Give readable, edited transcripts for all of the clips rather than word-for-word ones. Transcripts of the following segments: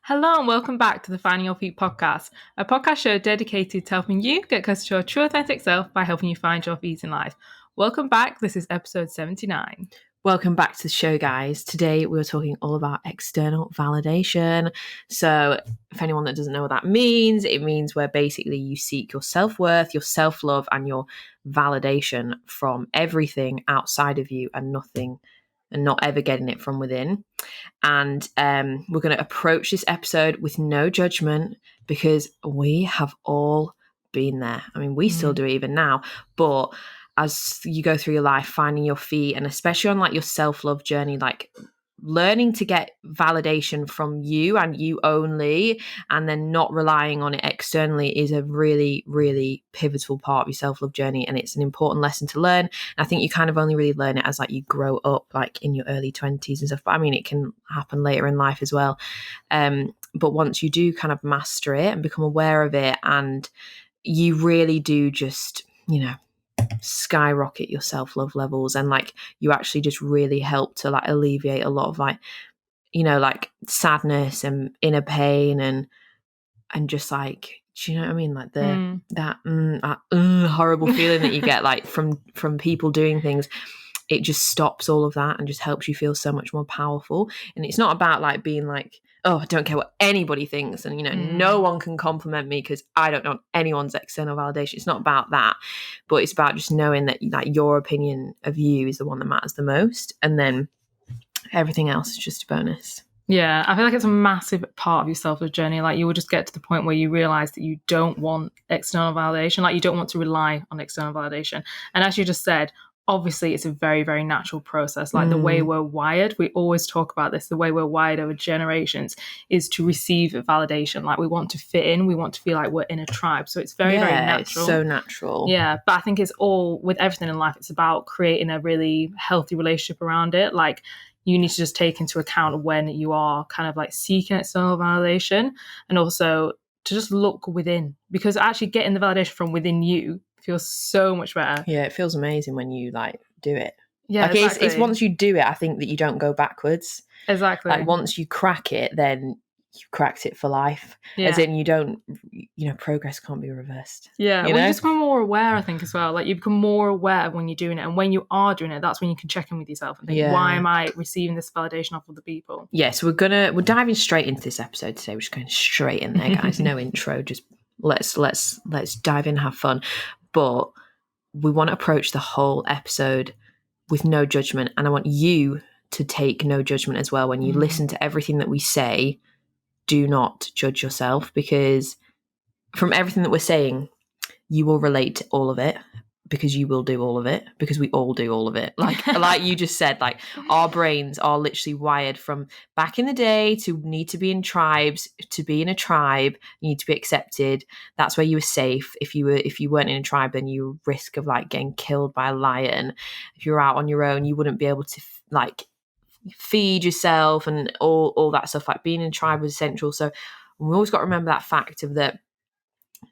Hello and welcome back to the Finding Your Feet podcast, a podcast show dedicated to helping you get closer to your true authentic self by helping you find your feet in life. Welcome back. This is episode 79. Welcome back to the show, guys. Today we were talking all about external validation. So if anyone that doesn't know what that means, it means where basically you seek your self-worth, your self-love, and your validation from everything outside of you and nothing, and not ever getting it from within. And we're going to approach this episode with no judgment because we have all been there. I mean, we still do it even now, but as you go through your life, finding your feet, and especially on like your self-love journey, like learning to get validation from you and you only, and then not relying on it externally is a really, really pivotal part of your self-love journey. And it's an important lesson to learn. And I think you kind of only really learn it as like you grow up, like in your early 20s and stuff. But I mean, it can happen later in life as well. But once you do kind of master it and become aware of it, and you really do just, skyrocket your self-love levels, and like you actually just really help to like alleviate a lot of like sadness and inner pain and just like, do you know what I mean, like that horrible feeling that you get like from people doing things. It just stops all of that and just helps you feel so much more powerful. And it's not about like being like, oh, I don't care what anybody thinks, and no one can compliment me because I don't want anyone's external validation. It's not about that, but it's about just knowing that like your opinion of you is the one that matters the most, and then everything else is just a bonus. Yeah, I feel like it's a massive part of your self-love journey. Like you will just get to the point where you realize that you don't want external validation, like you don't want to rely on external validation. And as you just said, obviously it's a very, very natural process. Like the way we're wired, we always talk about this, the way we're wired over generations is to receive validation. Like we want to fit in, we want to feel like we're in a tribe. So it's very, very natural. It's so natural. Yeah, but I think it's all, with everything in life, it's about creating a really healthy relationship around it. Like you need to just take into account when you are kind of like seeking external validation, and also to just look within, because actually getting the validation from within you feels so much better. Yeah, it feels amazing when you like do it. Yeah, like exactly. It's once you do it, I think that you don't go backwards. Exactly. Like once you crack it, then you cracked it for life. Yeah. As in you don't, progress can't be reversed. Yeah, you just become more aware, I think, as well. Like you become more aware when you're doing it, and when you are doing it, that's when you can check in with yourself and think, why am I receiving this validation off other people? Yeah, so we're diving straight into this episode today. We're just going straight in there, guys. No intro, just let's dive in, have fun. But we want to approach the whole episode with no judgment, and I want you to take no judgment as well when you listen to everything that we say. Do not judge yourself, because from everything that we're saying, you will relate to all of it, because you will do all of it, because we all do all of it. Like you just said, like our brains are literally wired from back in the day to need to be in tribes. To be in a tribe, you need to be accepted. That's where you were safe. If you weren't in a tribe, then you risk of like getting killed by a lion. If you were out on your own, you wouldn't be able to like feed yourself and all that stuff. Like being in a tribe was essential. So we always got to remember that fact of that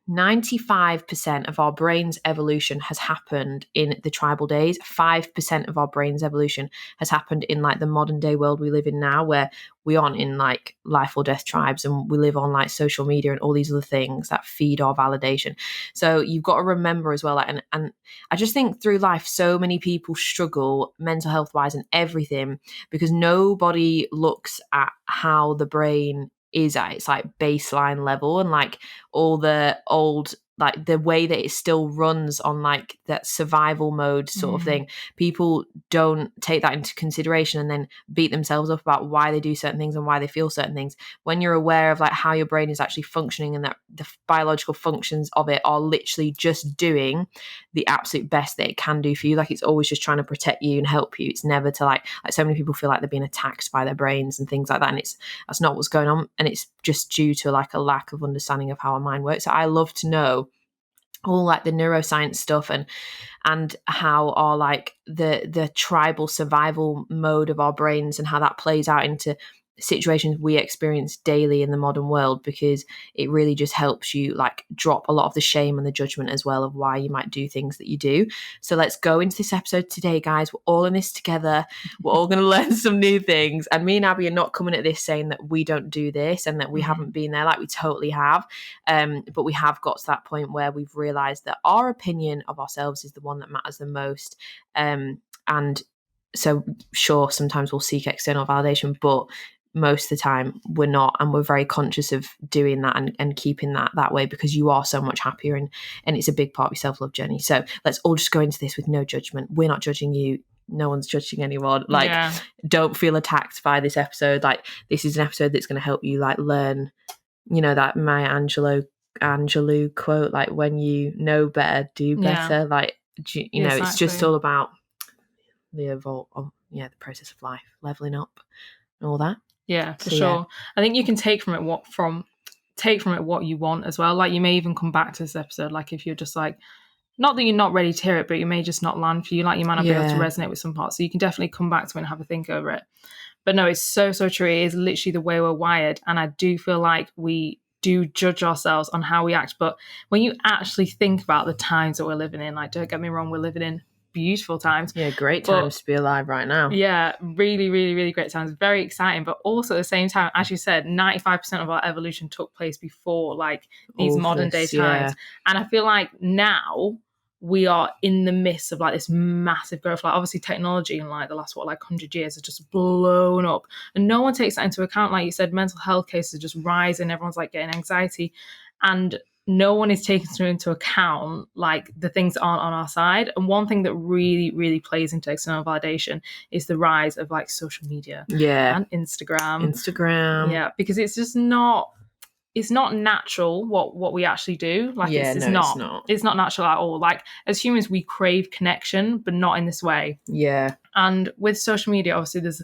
95% of our brain's evolution has happened in the tribal days. 5% of our brain's evolution has happened in like the modern day world we live in now, where we aren't in like life or death tribes, and we live on like social media and all these other things that feed our validation. So you've got to remember as well, like, and I just think through life, so many people struggle mental health wise and everything, because nobody looks at how the brain is at its like baseline level, and like all the old, like the way that it still runs on like that survival mode sort of thing. People don't take that into consideration and then beat themselves up about why they do certain things and why they feel certain things. When you're aware of like how your brain is actually functioning, and that the biological functions of it are literally just doing the absolute best that it can do for you, like it's always just trying to protect you and help you. It's never to like so many people feel like they're being attacked by their brains and things like that, and that's not what's going on, and it's just due to like a lack of understanding of how our mind works. So I love to know all like the neuroscience stuff and how our like the tribal survival mode of our brains and how that plays out into situations we experience daily in the modern world, because it really just helps you like drop a lot of the shame and the judgment as well of why you might do things that you do. So let's go into this episode today, guys. We're all in this together. We're all going to learn some new things, and me and Abby are not coming at this saying that we don't do this and that we haven't been there. Like, we totally have, but we have got to that point where we've realized that our opinion of ourselves is the one that matters the most. And so sure, sometimes we'll seek external validation, but most of the time we're not, and we're very conscious of doing that and keeping that way, because you are so much happier, and it's a big part of your self-love journey. So let's all just go into this with no judgment. We're not judging you, no one's judging anyone. Like, don't feel attacked by this episode. Like, this is an episode that's going to help you like learn, you know, that Maya Angelou quote, like, when you know better, do better. Like, you know, exactly. It's just all about the the process of life, leveling up and all that. Yeah, for sure. I think you can take from it what you want as well. Like, you may even come back to this episode, like, if you're just like, not that you're not ready to hear it, but it may just not land for you. Like, you might not be able to resonate with some parts. So you can definitely come back to it and have a think over it. But no, it's so true. It is literally the way we're wired. And I do feel like we do judge ourselves on how we act. But when you actually think about the times that we're living in, like, don't get me wrong, we're living in beautiful times. Yeah, great times to be alive right now. Yeah, really, really, really great times. Very exciting. But also at the same time, as you said, 95% of our evolution took place before like these modern day times. Yeah. And I feel like now we are in the midst of like this massive growth. Like, obviously technology in like the last 100 years has just blown up, and no one takes that into account. Like you said, mental health cases are just rising. Everyone's like getting anxiety, and no one is taking into account like the things that aren't on our side. And one thing that really, really plays into external validation is the rise of like social media, and Instagram. Yeah, because it's just not. It's not natural what we actually do. Like, it's not. It's not natural at all. Like, as humans, we crave connection, but not in this way. Yeah. And with social media, obviously, there's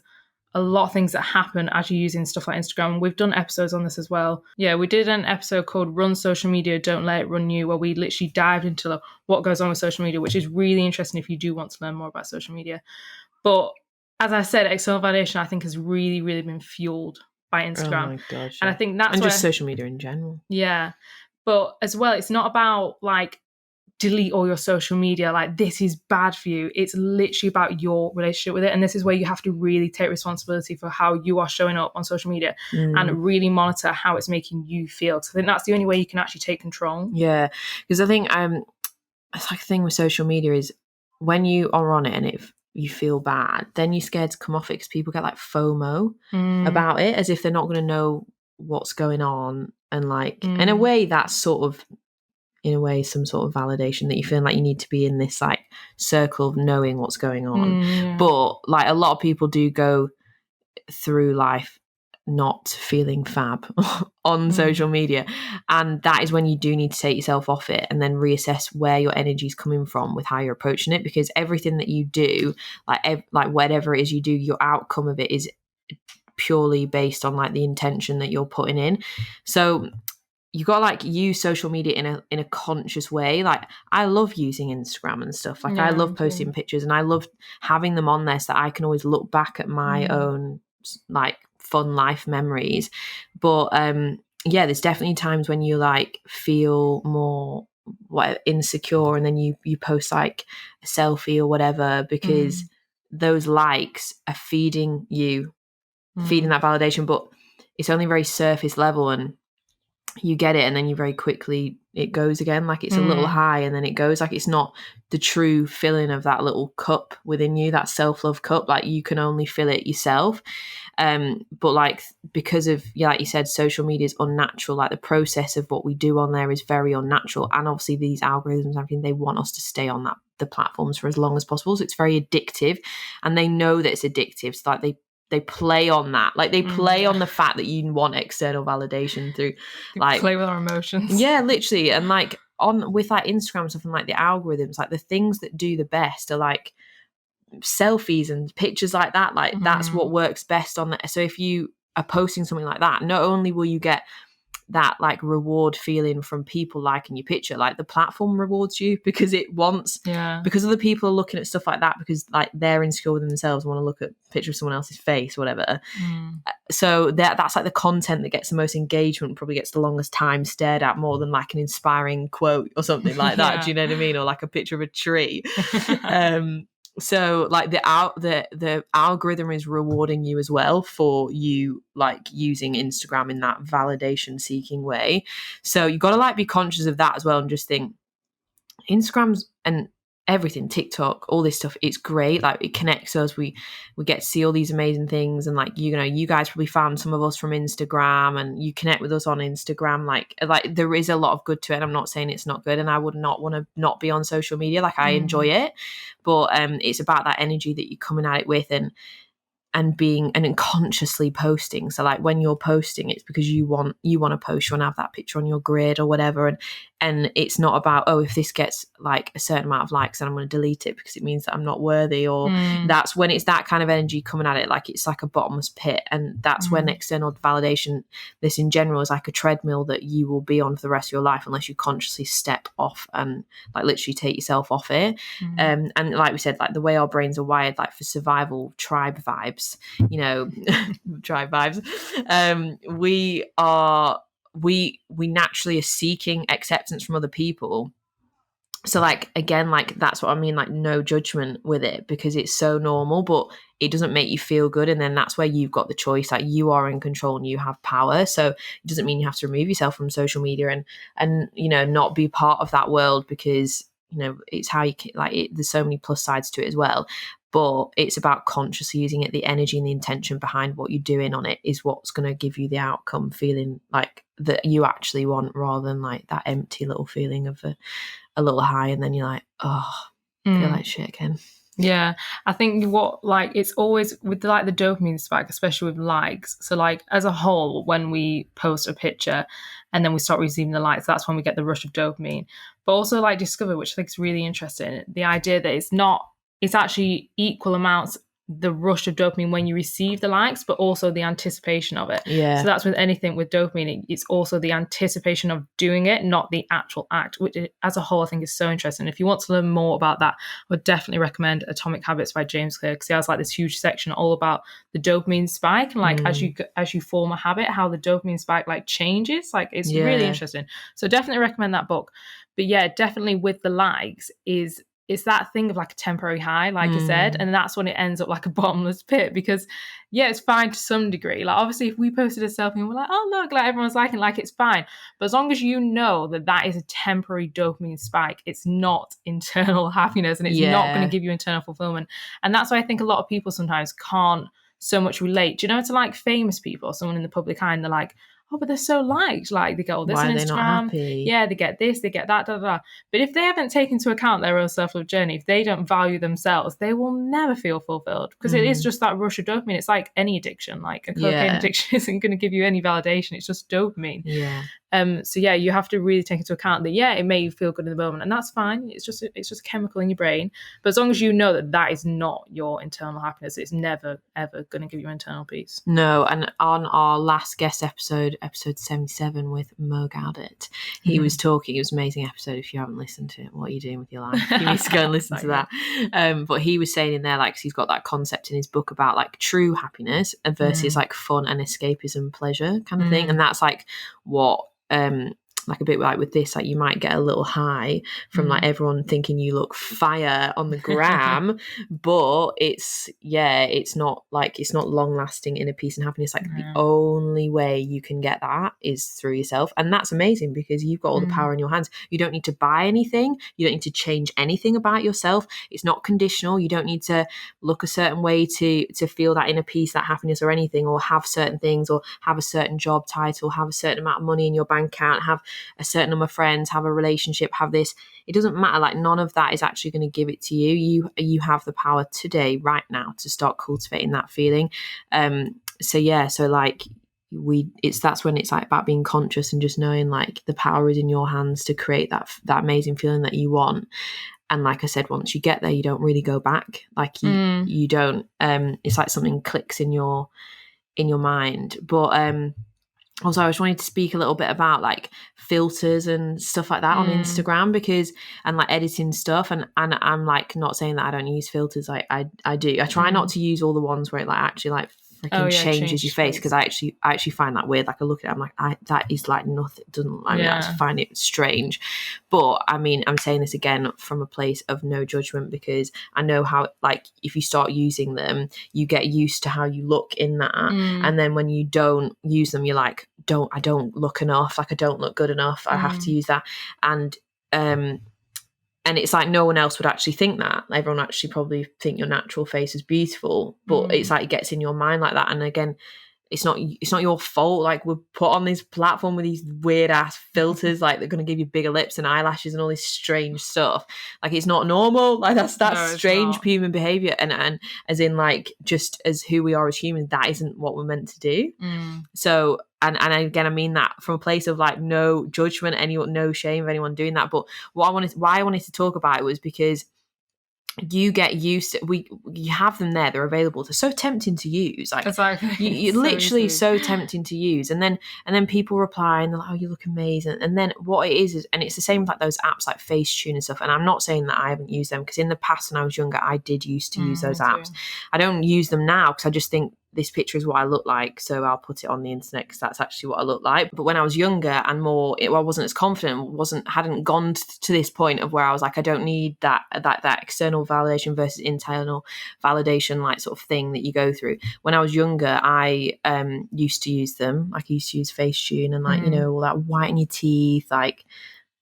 a lot of things that happen as you're using stuff like Instagram. We've done episodes on this as well. Yeah, we did an episode called Run Social Media, Don't Let It Run You, where we literally dived into what goes on with social media, which is really interesting if you do want to learn more about social media. But as I said, external validation, I think, has really, really been fueled by Instagram. Oh my gosh, and I think that's just social media in general. Yeah, but as well, it's not about like delete all your social media, like this is bad for you. It's literally about your relationship with it, and this is where you have to really take responsibility for how you are showing up on social media and really monitor how it's making you feel. So I think that's the only way you can actually take control. Yeah, because I think it's like the thing with social media is when you are on it and you feel bad, then you're scared to come off it because people get like FOMO about it, as if they're not going to know what's going on. And like, in a way, that's sort of, in a way, some sort of validation that you feel like you need to be in this like circle of knowing what's going on. But like, a lot of people do go through life not feeling fab on social media, and that is when you do need to take yourself off it and then reassess where your energy is coming from with how you're approaching it, because everything that you do, like whatever it is you do, your outcome of it is purely based on like the intention that you're putting in. So you got to like use social media in a conscious way. Like, I love using Instagram and stuff. Like, I love posting pictures, and I love having them on there so that I can always look back at my own like fun life memories. But yeah, there's definitely times when you like feel more insecure, and then you post like a selfie or whatever, because those likes are feeding that validation, but it's only very surface level, and you get it and then you very quickly it goes again. Like, it's a little high and then it goes. Like, it's not the true filling of that little cup within you, that self-love cup. Like, you can only fill it yourself. But like, because of, like you said, social media is unnatural. Like, the process of what we do on there is very unnatural, and obviously these algorithms and everything, they want us to stay on the platforms for as long as possible. So it's very addictive, and they know that it's addictive. So like they play on that. Like, they play on the fact that you want external validation through, like, play with our emotions. Yeah, literally. And like with like Instagram and stuff, and like the algorithms, like the things that do the best are like selfies and pictures like that. Like, that's what works best on that. So if you are posting something like that, not only will you get that like reward feeling from people liking your picture. Like the platform rewards you because it wants, because other people are looking at stuff like that because like they're insecure with themselves, want to look at a picture of someone else's face, whatever. So that's like the content that gets the most engagement, probably gets the longest time stared at, more than like an inspiring quote or something like that. Do you know what I mean? Or like a picture of a tree. So like the algorithm is rewarding you as well for you like using Instagram in that validation seeking way. So you got to like be conscious of that as well, and just think Instagram's and everything, TikTok, all this stuff, it's great. Like it connects us. We get to see all these amazing things, and like, you know, you guys probably found some of us from Instagram, and you connect with us on Instagram. Like there is a lot of good to it, and I'm not saying it's not good, and I would not want to not be on social media. Like I enjoy it, but it's about that energy that you're coming at it with, and being and consciously posting. So like when you're posting, it's because you want to post, you want to have that picture on your grid or whatever, and it's not about, oh, if this gets like a certain amount of likes, then I'm going to delete it because it means that I'm not worthy, or that's when it's that kind of energy coming at it, like it's like a bottomless pit. And that's when external validation, this in general, is like a treadmill that you will be on for the rest of your life unless you consciously step off and like literally take yourself off it. And like we said, like the way our brains are wired, like for survival, tribe vibes, you know, tribe vibes, we naturally are seeking acceptance from other people. So like, again, like that's what I mean, like no judgment with it, because it's so normal, but it doesn't make you feel good. And then that's where you've got the choice, like you are in control and you have power. So it doesn't mean you have to remove yourself from social media and you know, not be part of that world, because you know, it's how you can, like there's so many plus sides to it as well. But it's about consciously using it. The energy and the intention behind what you're doing on it is what's going to give you the outcome feeling like that you actually want, rather than like that empty little feeling of a little high, and then you're like, oh, I feel like shit again. Yeah, I think what, like, it's always with like the dopamine spike, especially with likes. So like as a whole, when we post a picture and then we start receiving the likes, that's when we get the rush of dopamine. But also like discover, which I think is really interesting, the idea that it's actually equal amounts the rush of dopamine when you receive the likes, but also the anticipation of it. Yeah. So that's with anything with dopamine, it's also the anticipation of doing it, not the actual act, which as a whole I think is so interesting. If you want to learn more about that, I would definitely recommend Atomic Habits by James Clear, because he has like this huge section all about the dopamine spike, and like as you form a habit, how the dopamine spike like changes. Like it's really interesting. So definitely recommend that book. But yeah, definitely with the likes it's that thing of like a temporary high, like you said, and that's when it ends up like a bottomless pit. Because yeah, it's fine to some degree. Like obviously if we posted a selfie and we're like, oh look, like everyone's liking, like it's fine. But as long as you know that that is a temporary dopamine spike, it's not internal happiness, and it's not going to give you internal fulfillment. And that's why I think a lot of people sometimes can't so much relate, do you know, to like famous people, someone in the public eye, and they're like, oh, but they're so liked. Like they get all this on Instagram. Not happy? Yeah, they get this, they get that, da, da, da. But if they haven't taken into account their own self-love journey, if they don't value themselves, they will never feel fulfilled, because it is just that rush of dopamine. It's like any addiction. Like a cocaine addiction isn't going to give you any validation. It's just dopamine. Yeah. So yeah, you have to really take into account that, yeah, it may feel good in the moment, and that's fine. It's just a chemical in your brain. But as long as you know that that is not your internal happiness, it's never ever going to give you internal peace. No. And on our last guest episode 77 with Mo Gaudet, he was talking. It was an amazing episode. If you haven't listened to it, what are you doing with your life? You need to go and listen to that. But he was saying in there, like, 'cause he's got that concept in his book about like true happiness versus like fun and escapism, pleasure kind of thing. And that's like what like a bit like with this, like you might get a little high from like everyone thinking you look fire on the gram, but it's not long lasting inner peace and happiness. Like the only way you can get that is through yourself, and that's amazing because you've got all the power in your hands. You don't need to buy anything, you don't need to change anything about yourself. It's not conditional. You don't need to look a certain way to feel that inner peace, that happiness or anything, or have certain things, or have a certain job title, have a certain amount of money in your bank account, have a certain number of friends, have a relationship, have this. It doesn't matter. Like none of that is actually going to give it to you. You have the power today, right now, to start cultivating that feeling. So like that's when it's like about being conscious and just knowing like the power is in your hands to create that amazing feeling that you want. And like I said, once you get there, you don't really go back. Like you don't. It's like something clicks in your mind. But also, I just wanted to speak a little bit about like filters and stuff like that on Instagram, because, and like editing stuff, and I'm like not saying that I don't use filters. I do. I try not to use all the ones where it like actually like freaking changes your face, because I actually find that weird. Like I look at it, I'm like, that is like nothing. Doesn't, I mean, I just find it strange. But I mean, I'm saying this again from a place of no judgment, because I know how, like, if you start using them, you get used to how you look in that, and then when you don't use them, you're like, I don't look enough. Like I don't look good enough. I have to use that, and it's like no one else would actually think that. Everyone actually probably think your natural face is beautiful, but it's like it gets in your mind like that. And again, it's not your fault. Like we're put on this platform with these weird ass filters, like they're going to give you bigger lips and eyelashes and all this strange stuff. Like it's not normal. Like that's strange human behavior. And as in like, just as who we are as humans, that isn't what we're meant to do. So, and again, I mean that from a place of like no judgment, no shame of anyone doing that. But why I wanted to talk about it was because you get used to, you have them there, they're available, they're so tempting to use, like you're literally so tempting to use, and then people reply and they're like, oh, you look amazing. And then what it is, and it's the same with like those apps like Facetune and stuff, and I'm not saying that I haven't used them, because in the past when I was younger I did used to use those apps. I don't use them now because I just think this picture is what I look like, so I'll put it on the internet because that's actually what I look like. But when I was younger and more, I wasn't as confident, hadn't gone to this point of where I was like, I don't need that external validation versus internal validation, like sort of thing that you go through. When I was younger, I used to use them. Like I used to use Facetune and like, you know, all that whiten your teeth, like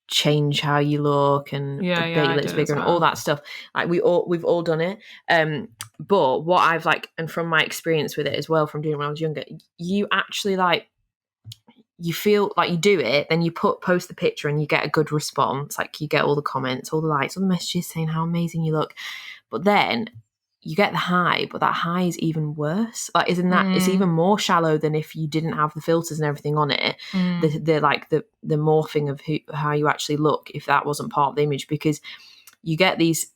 change how you look and make your lips bigger and all that stuff. Like we've all done it. But what I've like, and from my experience with it as well, from doing it when I was younger, you actually like, you feel like you do it, then you post the picture and you get a good response. Like you get all the comments, all the likes, all the messages saying how amazing you look. But then you get the high, but that high is even worse. Like, isn't that it's even more shallow than if you didn't have the filters and everything on it. The like the morphing of how you actually look, if that wasn't part of the image, because you get these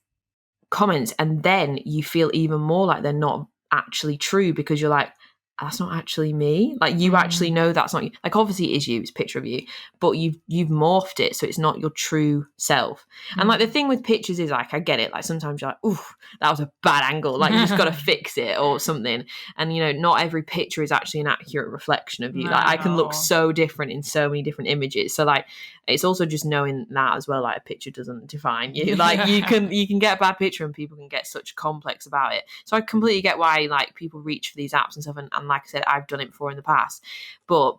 comments and then you feel even more like they're not actually true, because you're like, that's not actually me. Like you actually know that's not you. Like obviously it is you, it's a picture of you, but you've morphed it so it's not your true self. And like the thing with pictures is like, I get it, like sometimes you're like, ooh, that was a bad angle, like you just got to fix it or something. And you know, not every picture is actually an accurate reflection of you. Like I can look so different in so many different images. So like it's also just knowing that as well, like a picture doesn't define you. Like you can get a bad picture and people can get such complex about it. So I completely get why like people reach for these apps and stuff, and like I said, I've done it before in the past. But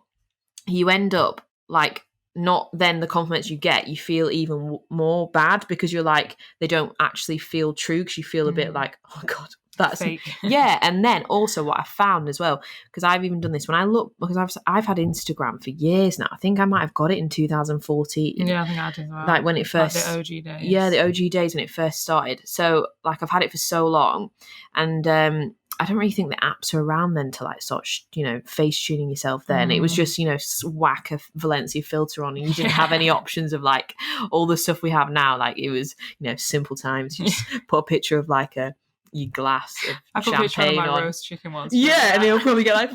you end up like, not then the compliments you get, you feel even more bad, because you're like, they don't actually feel true, because you feel a bit like, oh god, that's fake. Yeah. And then also what I found as well, because I've even done this when I look, because I've had Instagram for years now. I think I might have got it in 2014. Yeah, I think I did as well. Like when it first, like the OG days. Yeah, the OG days when it first started. So like I've had it for so long, and I don't really think the apps are around then to like start, you know, face tuning yourself then. It was just, you know, whack a Valencia filter on, and you didn't have any options of like all the stuff we have now. Like it was, you know, simple times. You just put a picture of like your glass of champagne. I put a picture of my roast chicken once. Yeah, and it'll probably get like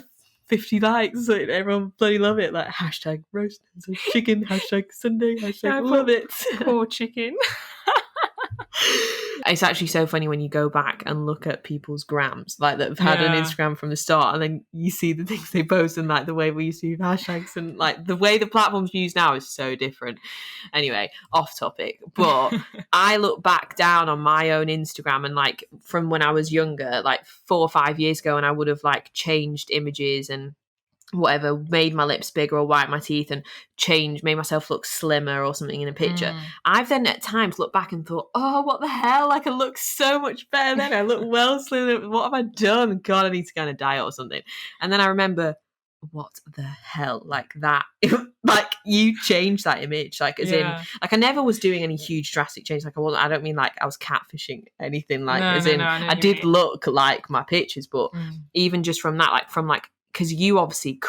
50 likes. So everyone bloody love it. Like hashtag roast chicken, hashtag Sunday, hashtag love it. Poor chicken. It's actually so funny when you go back and look at people's grams, like that have had an Instagram from the start, and then you see the things they post and like the way we used to use hashtags, and like the way the platforms used now is so different. Anyway, off topic, but I look back down on my own Instagram and like from when I was younger, like 4 or 5 years ago, and I would have like changed images and whatever, made my lips bigger or white my teeth and made myself look slimmer or something in a picture. I've then at times looked back and thought, oh, what the hell? Like I look so much better then. I look well slimmer. What have I done? God, I need to go on a diet or something. And then I remember, what the hell? Like that, like you changed that image, like as in, like I never was doing any huge drastic change. Like I don't mean like I was catfishing anything, like I did look like my pictures, but even just from that, like from like because you obviously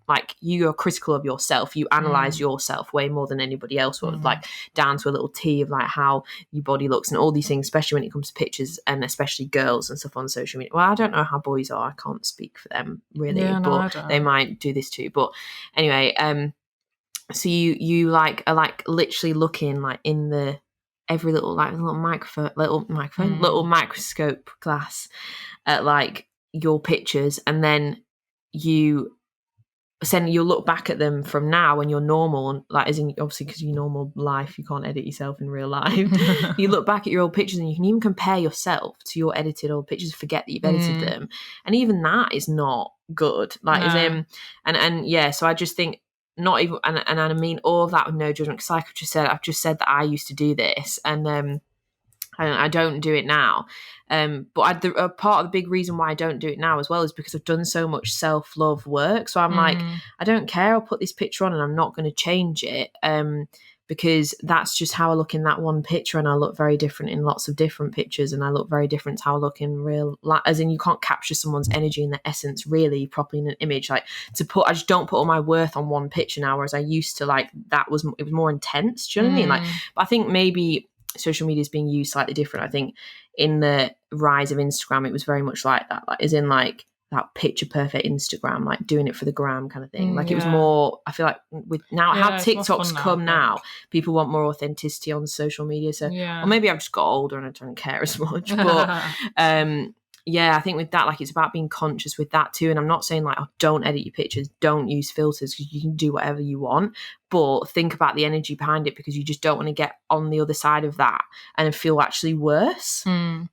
like you're critical of yourself, you analyze yourself way more than anybody else would, like down to a little T of like how your body looks and all these things, especially when it comes to pictures, and especially girls and stuff on social media. Well, I don't know how boys are, I can't speak for them really, but they might do this too. But anyway, so you like are like literally looking like in the every little microscope glass at like your pictures, and then you'll look back at them from now when you're normal, like as in obviously because your normal life you can't edit yourself in real life. You look back at your old pictures and you can even compare yourself to your edited old pictures, forget that you've edited them, and even that is not good, like as in and yeah, so I just think not even and I mean all of that with no judgment, because like I've just said that I used to do this, and I don't do it now. But a part of the big reason why I don't do it now as well is because I've done so much self-love work. So I'm like, I don't care. I'll put this picture on and I'm not going to change it. Because that's just how I look in that one picture, and I look very different in lots of different pictures, and I look very different to how I look in real life. As in, you can't capture someone's energy and their essence really properly in an image. Like I just don't put all my worth on one picture now, whereas I used to. Like it was more intense. Do you know what I mean? Like, but I think maybe social media is being used slightly different. I think in the rise of Instagram, it was very much like that, like as in like that picture perfect Instagram, like doing it for the gram kind of thing. Like it was more, I feel like with now how TikToks come now, people want more authenticity on social media. So, or maybe I've just got older and I don't care as much, but yeah, I think with that, like it's about being conscious with that too. And I'm not saying like, oh, don't edit your pictures, don't use filters, because you can do whatever you want, but think about the energy behind it, because you just don't want to get on the other side of that and feel actually worse and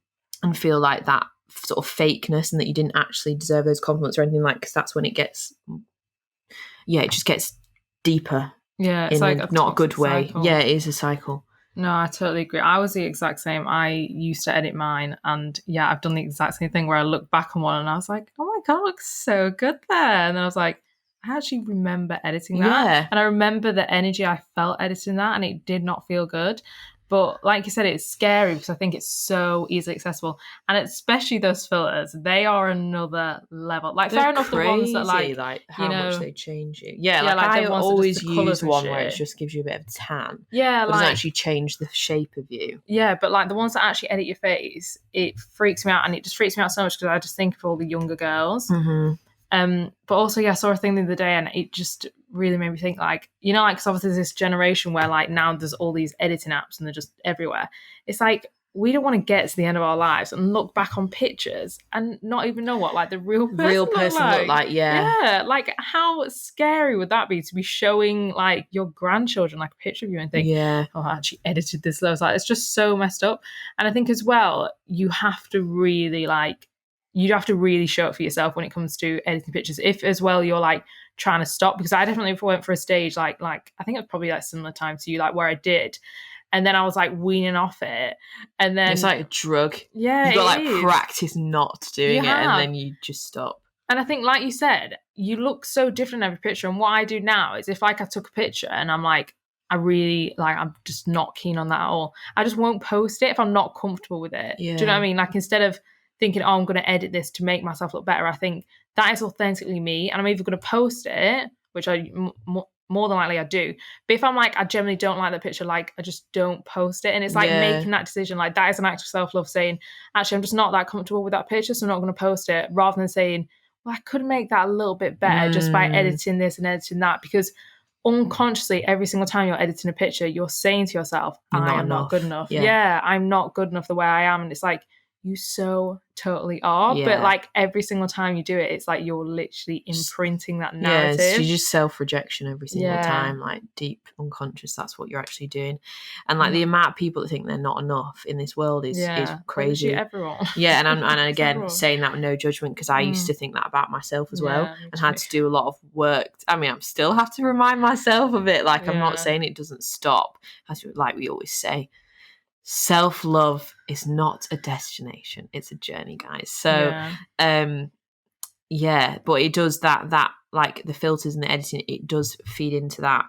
feel like that sort of fakeness and that you didn't actually deserve those compliments or anything, like, because that's when it gets, it just gets deeper. Yeah, it's in like not a good way. Cycle. Yeah, it is a cycle. No, I totally agree. I was the exact same. I used to edit mine, and yeah, I've done the exact same thing where I look back on one and I was like, oh my God, it looks so good there. And then I was like, I actually remember editing that. Yeah. And I remember the energy I felt editing that, and it did not feel good. But like you said, it's scary because I think it's so easily accessible. And especially those filters, they are another level. Like, they're fair enough, crazy, the ones that like how much they change you. Yeah, like I the ones always that use one where it just gives you a bit of tan. Yeah, but doesn't actually change the shape of you. Yeah, but like the ones that actually edit your face, it freaks me out, and it just freaks me out so much because I just think of all the younger girls. But also, I saw a thing the other day, and it just really made me think, like, you know, like, because obviously there's this generation where like now there's all these editing apps and they're just everywhere. It's like, we don't want to get to the end of our lives and look back on pictures and not even know what like the real person look like. Yeah, like how scary would that be to be showing like your grandchildren like a picture of you and think, oh, I actually edited this. Like, it's just so messed up. And I think as well, you have to really show it for yourself when it comes to editing pictures. If as well you're like trying to stop, because I definitely went for a stage like I think it was probably like similar time to you, like where I did, and then I was like weaning off it, and then it's like a drug. Yeah, you got like practice not doing it, and then you just stop. And I think, like you said, you look so different in every picture. And what I do now is, if like I took a picture and I'm like, I'm just not keen on that at all, I just won't post it if I'm not comfortable with it. Do you know what I mean? Like, instead of thinking, oh, I'm going to edit this to make myself look better, I think that is authentically me, and I'm either going to post it, which I more than likely I do, but if I'm like, I generally don't like that picture, like, I just don't post it. And it's like making that decision, like, that is an act of self-love, saying, actually, I'm just not that comfortable with that picture, so I'm not going to post it, rather than saying, well, I could make that a little bit better just by editing this and editing that. Because unconsciously, every single time you're editing a picture, you're saying to yourself, I am not good enough. Yeah, I'm not good enough the way I am. And it's like, you so totally are. But like every single time you do it, it's like you're literally imprinting that narrative. Yeah, it's just self-rejection every single time, like deep unconscious, that's what you're actually doing. And like the amount of people that think they're not enough in this world is crazy. Everyone. Yeah, and again, saying that with no judgment, because I used to think that about myself as well, and had to do a lot of work. I mean, I still have to remind myself of it. Like, I'm not saying it doesn't stop. Like we always say, self-love is not a destination, it's a journey, guys. So but it does that like the filters and the editing, it does feed into that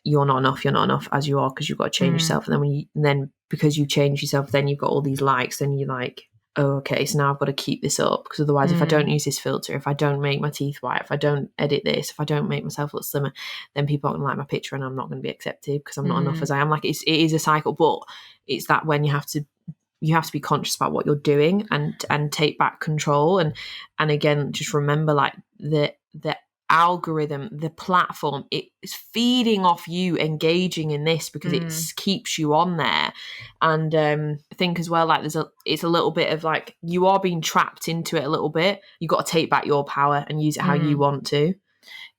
you're not enough as you are, because you've got to change yourself. And then then because you change yourself, then you've got all these likes, then you like, oh, okay, so now I've got to keep this up, because otherwise if I don't use this filter, if I don't make my teeth white, if I don't edit this, if I don't make myself look slimmer, then people aren't going to like my picture and I'm not going to be accepted because I'm not enough as I am. Like, it is a cycle, but it's that when you have to be conscious about what you're doing and take back control, and again, just remember, like, the algorithm, the platform, it's feeding off you engaging in this because it keeps you on there. And I think as well, like, it's a little bit of like, you are being trapped into it a little bit. You got to take back your power and use it how you want to.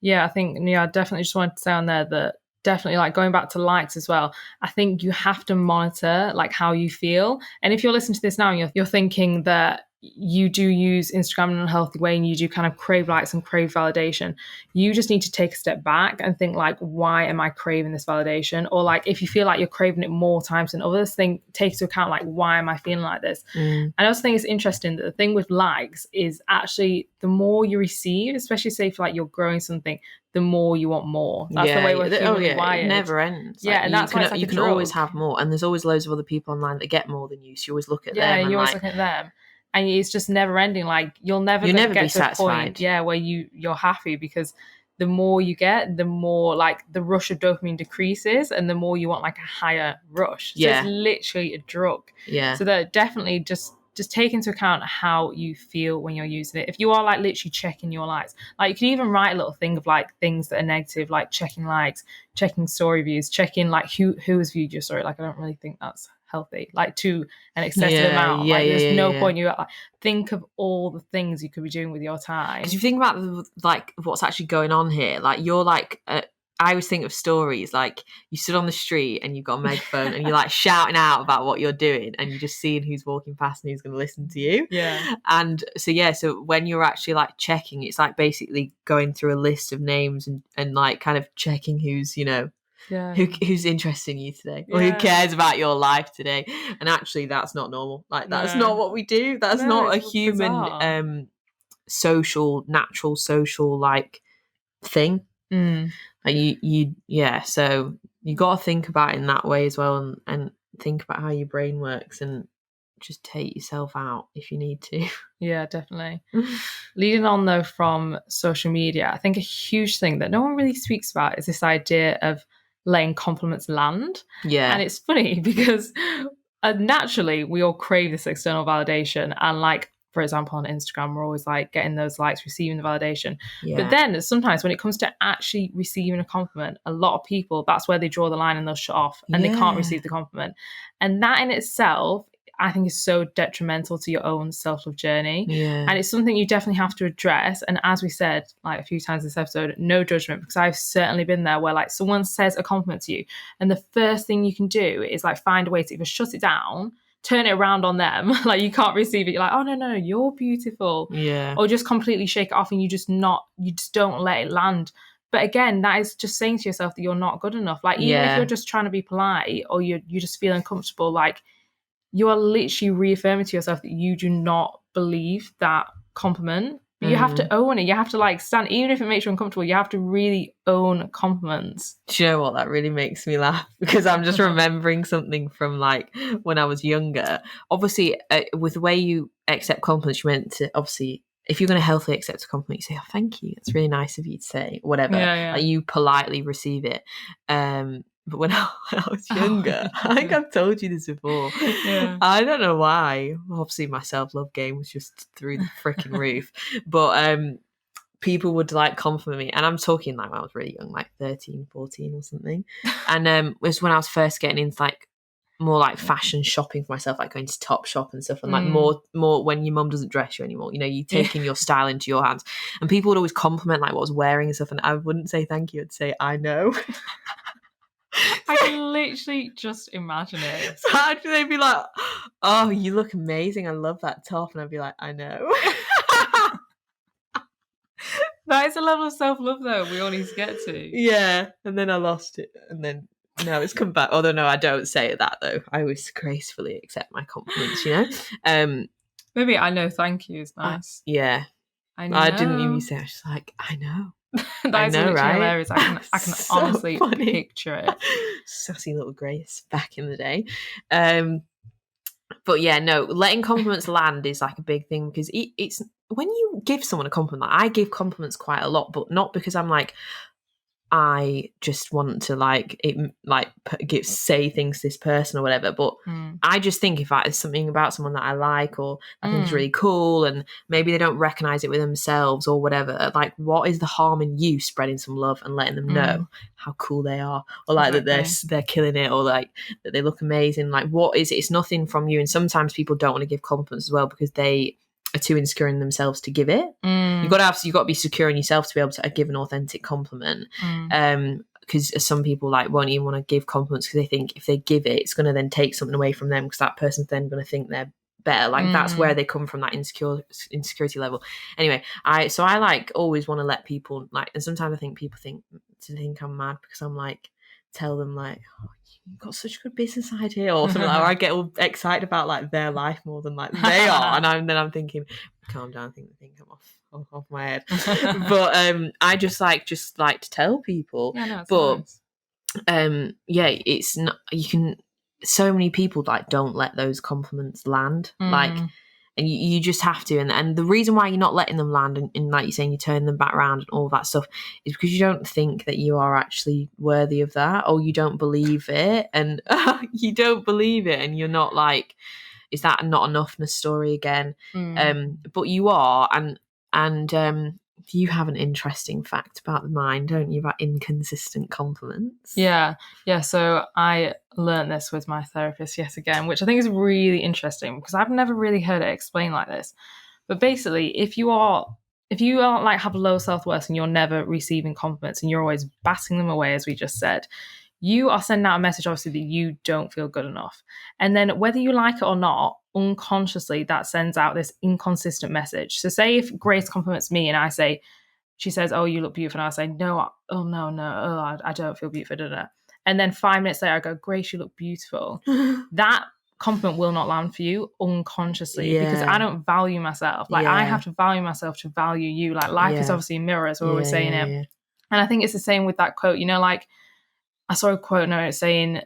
Yeah, I think, I definitely just wanted to say on there that definitely, like, going back to likes as well, I think you have to monitor like how you feel. And if you're listening to this now and you're thinking that you do use Instagram in an unhealthy way and you do kind of crave likes and crave validation, you just need to take a step back and think, like, why am I craving this validation? Or like, if you feel like you're craving it more times than others, take into account, like, why am I feeling like this? I also think it's interesting that the thing with likes is actually the more you receive, especially say if like you're growing something, the more you want more. That's the way we're humanly wired. It never ends. Yeah, like, and that's why it's like you a can drug. always have more, and there's always loads of other people online that get more than you, so you always look at them. Yeah, and you always like, look at them, and it's just never ending. Like, you'll never be get to satisfied. a point, where you're happy, because the more you get, the more like the rush of dopamine decreases, and the more you want like a higher rush. So it's literally a drug. Yeah. So that definitely just take into account how you feel when you're using it. If you are like literally checking your likes, like, you can even write a little thing of like things that are negative, like checking likes, checking story views, checking like who has viewed your story. Like, I don't really think that's healthy, like, to an excessive amount. There's no point. You like, think of all the things you could be doing with your time. Because you think about like what's actually going on here. Like, you're like, I always think of stories like you stood on the street and you've got a megaphone and you're like shouting out about what you're doing, and you're just seeing who's walking past and who's going to listen to you. Yeah. And so when you're actually like checking, it's like basically going through a list of names and like kind of checking who's, who's interested in you today, or who cares about your life today. And actually, that's not normal. Like, that's not what we do. That's not a human natural social like thing. Like, so you got to think about it in that way as well, and think about how your brain works, and just take yourself out if you need to. Yeah, definitely. Leading on though from social media, I think a huge thing that no one really speaks about is this idea of letting compliments land. Yeah. And it's funny because naturally we all crave this external validation, and like, for example, on Instagram, we're always like getting those likes, receiving the validation. But then sometimes when it comes to actually receiving a compliment, a lot of people, that's where they draw the line and they'll shut off and they can't receive the compliment. And that in itself, I think, is so detrimental to your own self-love journey. And it's something you definitely have to address. And as we said like a few times this episode, no judgment, because I've certainly been there where like someone says a compliment to you and the first thing you can do is like find a way to either shut it down, turn it around on them, like you can't receive it, you're like, oh no, you're beautiful, or just completely shake it off and you just don't let it land. But again, that is just saying to yourself that you're not good enough. Like, even if you're just trying to be polite or you just feel uncomfortable, like, you are literally reaffirming to yourself that you do not believe that compliment. But you have to own it. You have to like stand, even if it makes you uncomfortable, you have to really own compliments. Do you know what? That really makes me laugh, because I'm just remembering something from like when I was younger. Obviously, with the way you accept compliments, you meant to, obviously, if you're going to healthily accept a compliment, you say, oh, thank you. It's really nice of you to say, whatever. Like, you politely receive it. But when I was younger, I think I've told you this before. I don't know why. Obviously, my self-love game was just through the freaking roof. But people would like compliment me. And I'm talking like when I was really young, like 13, 14 or something. And it was when I was first getting into like more like fashion shopping for myself, like going to Topshop and stuff, and like more when your mum doesn't dress you anymore, you taking your style into your hands. And people would always compliment like what I was wearing and stuff, and I wouldn't say thank you, I'd say I know. I can literally just imagine it. So actually they'd be like, oh, you look amazing, I love that top, and I'd be like, I know. That is a level of self-love though we all need to get to. Yeah, and then I lost it, and then now it's come back. Although no, I don't say that though. I always gracefully accept my compliments, Maybe I know thank you is nice. I know. I didn't even say, I was just like, I know. That is literally hilarious. I can So honestly funny. picture it. Sassy little Grace back in the day. But yeah, no, letting compliments land is like a big thing, because it's when you give someone a compliment, I give compliments quite a lot, but not because I'm like, I just want to say things to this person or whatever. But I just think if there's something about someone that I like, or I think is really cool, and maybe they don't recognize it with themselves or whatever, like, what is the harm in you spreading some love and letting them know how cool they are, or like that they're killing it, or like that they look amazing? Like, what is it? It's nothing from you. And sometimes people don't want to give compliments as well because they are too insecure in themselves to give it. You've got to be secure in yourself to be able to give an authentic compliment. Because some people like won't even want to give compliments because they think if they give it, it's going to then take something away from them, because that person's then going to think they're better. Like, that's where they come from, that insecurity level. Anyway, I like always want to let people, like, and sometimes I think people think I'm mad because I'm like, tell them like, oh, you've got such a good business idea or something like that, or I get all excited about like their life more than like they are, and I'm thinking, calm down, I think I'm off my head. But I just like to tell people. But nice. It's not, you can, so many people like don't let those compliments land, like, and you just have to. And the reason why you're not letting them land, and like you're saying, you turn them back around and all that stuff, is because you don't think that you are actually worthy of that, or you don't believe it, and you don't believe it, and you're not like, is that not enoughness story again? But you are, and you have an interesting fact about the mind, don't you, about inconsistent compliments? Yeah. So I learned this with my therapist yet again, which I think is really interesting because I've never really heard it explained like this. But basically, if you are like have low self-worth and you're never receiving compliments and you're always batting them away, as we just said, you are sending out a message, obviously, that you don't feel good enough. And then whether you like it or not, unconsciously, that sends out this inconsistent message. So say if Grace compliments me and she says, oh, you look beautiful. And I say, no, oh, no, I don't feel beautiful. And then 5 minutes later, I go, Grace, you look beautiful. That compliment will not land for you unconsciously because I don't value myself. Like, I have to value myself to value you. Like, life is obviously a mirror, as we're always saying it. Yeah. And I think it's the same with that quote. You know, like, I saw a quote note saying,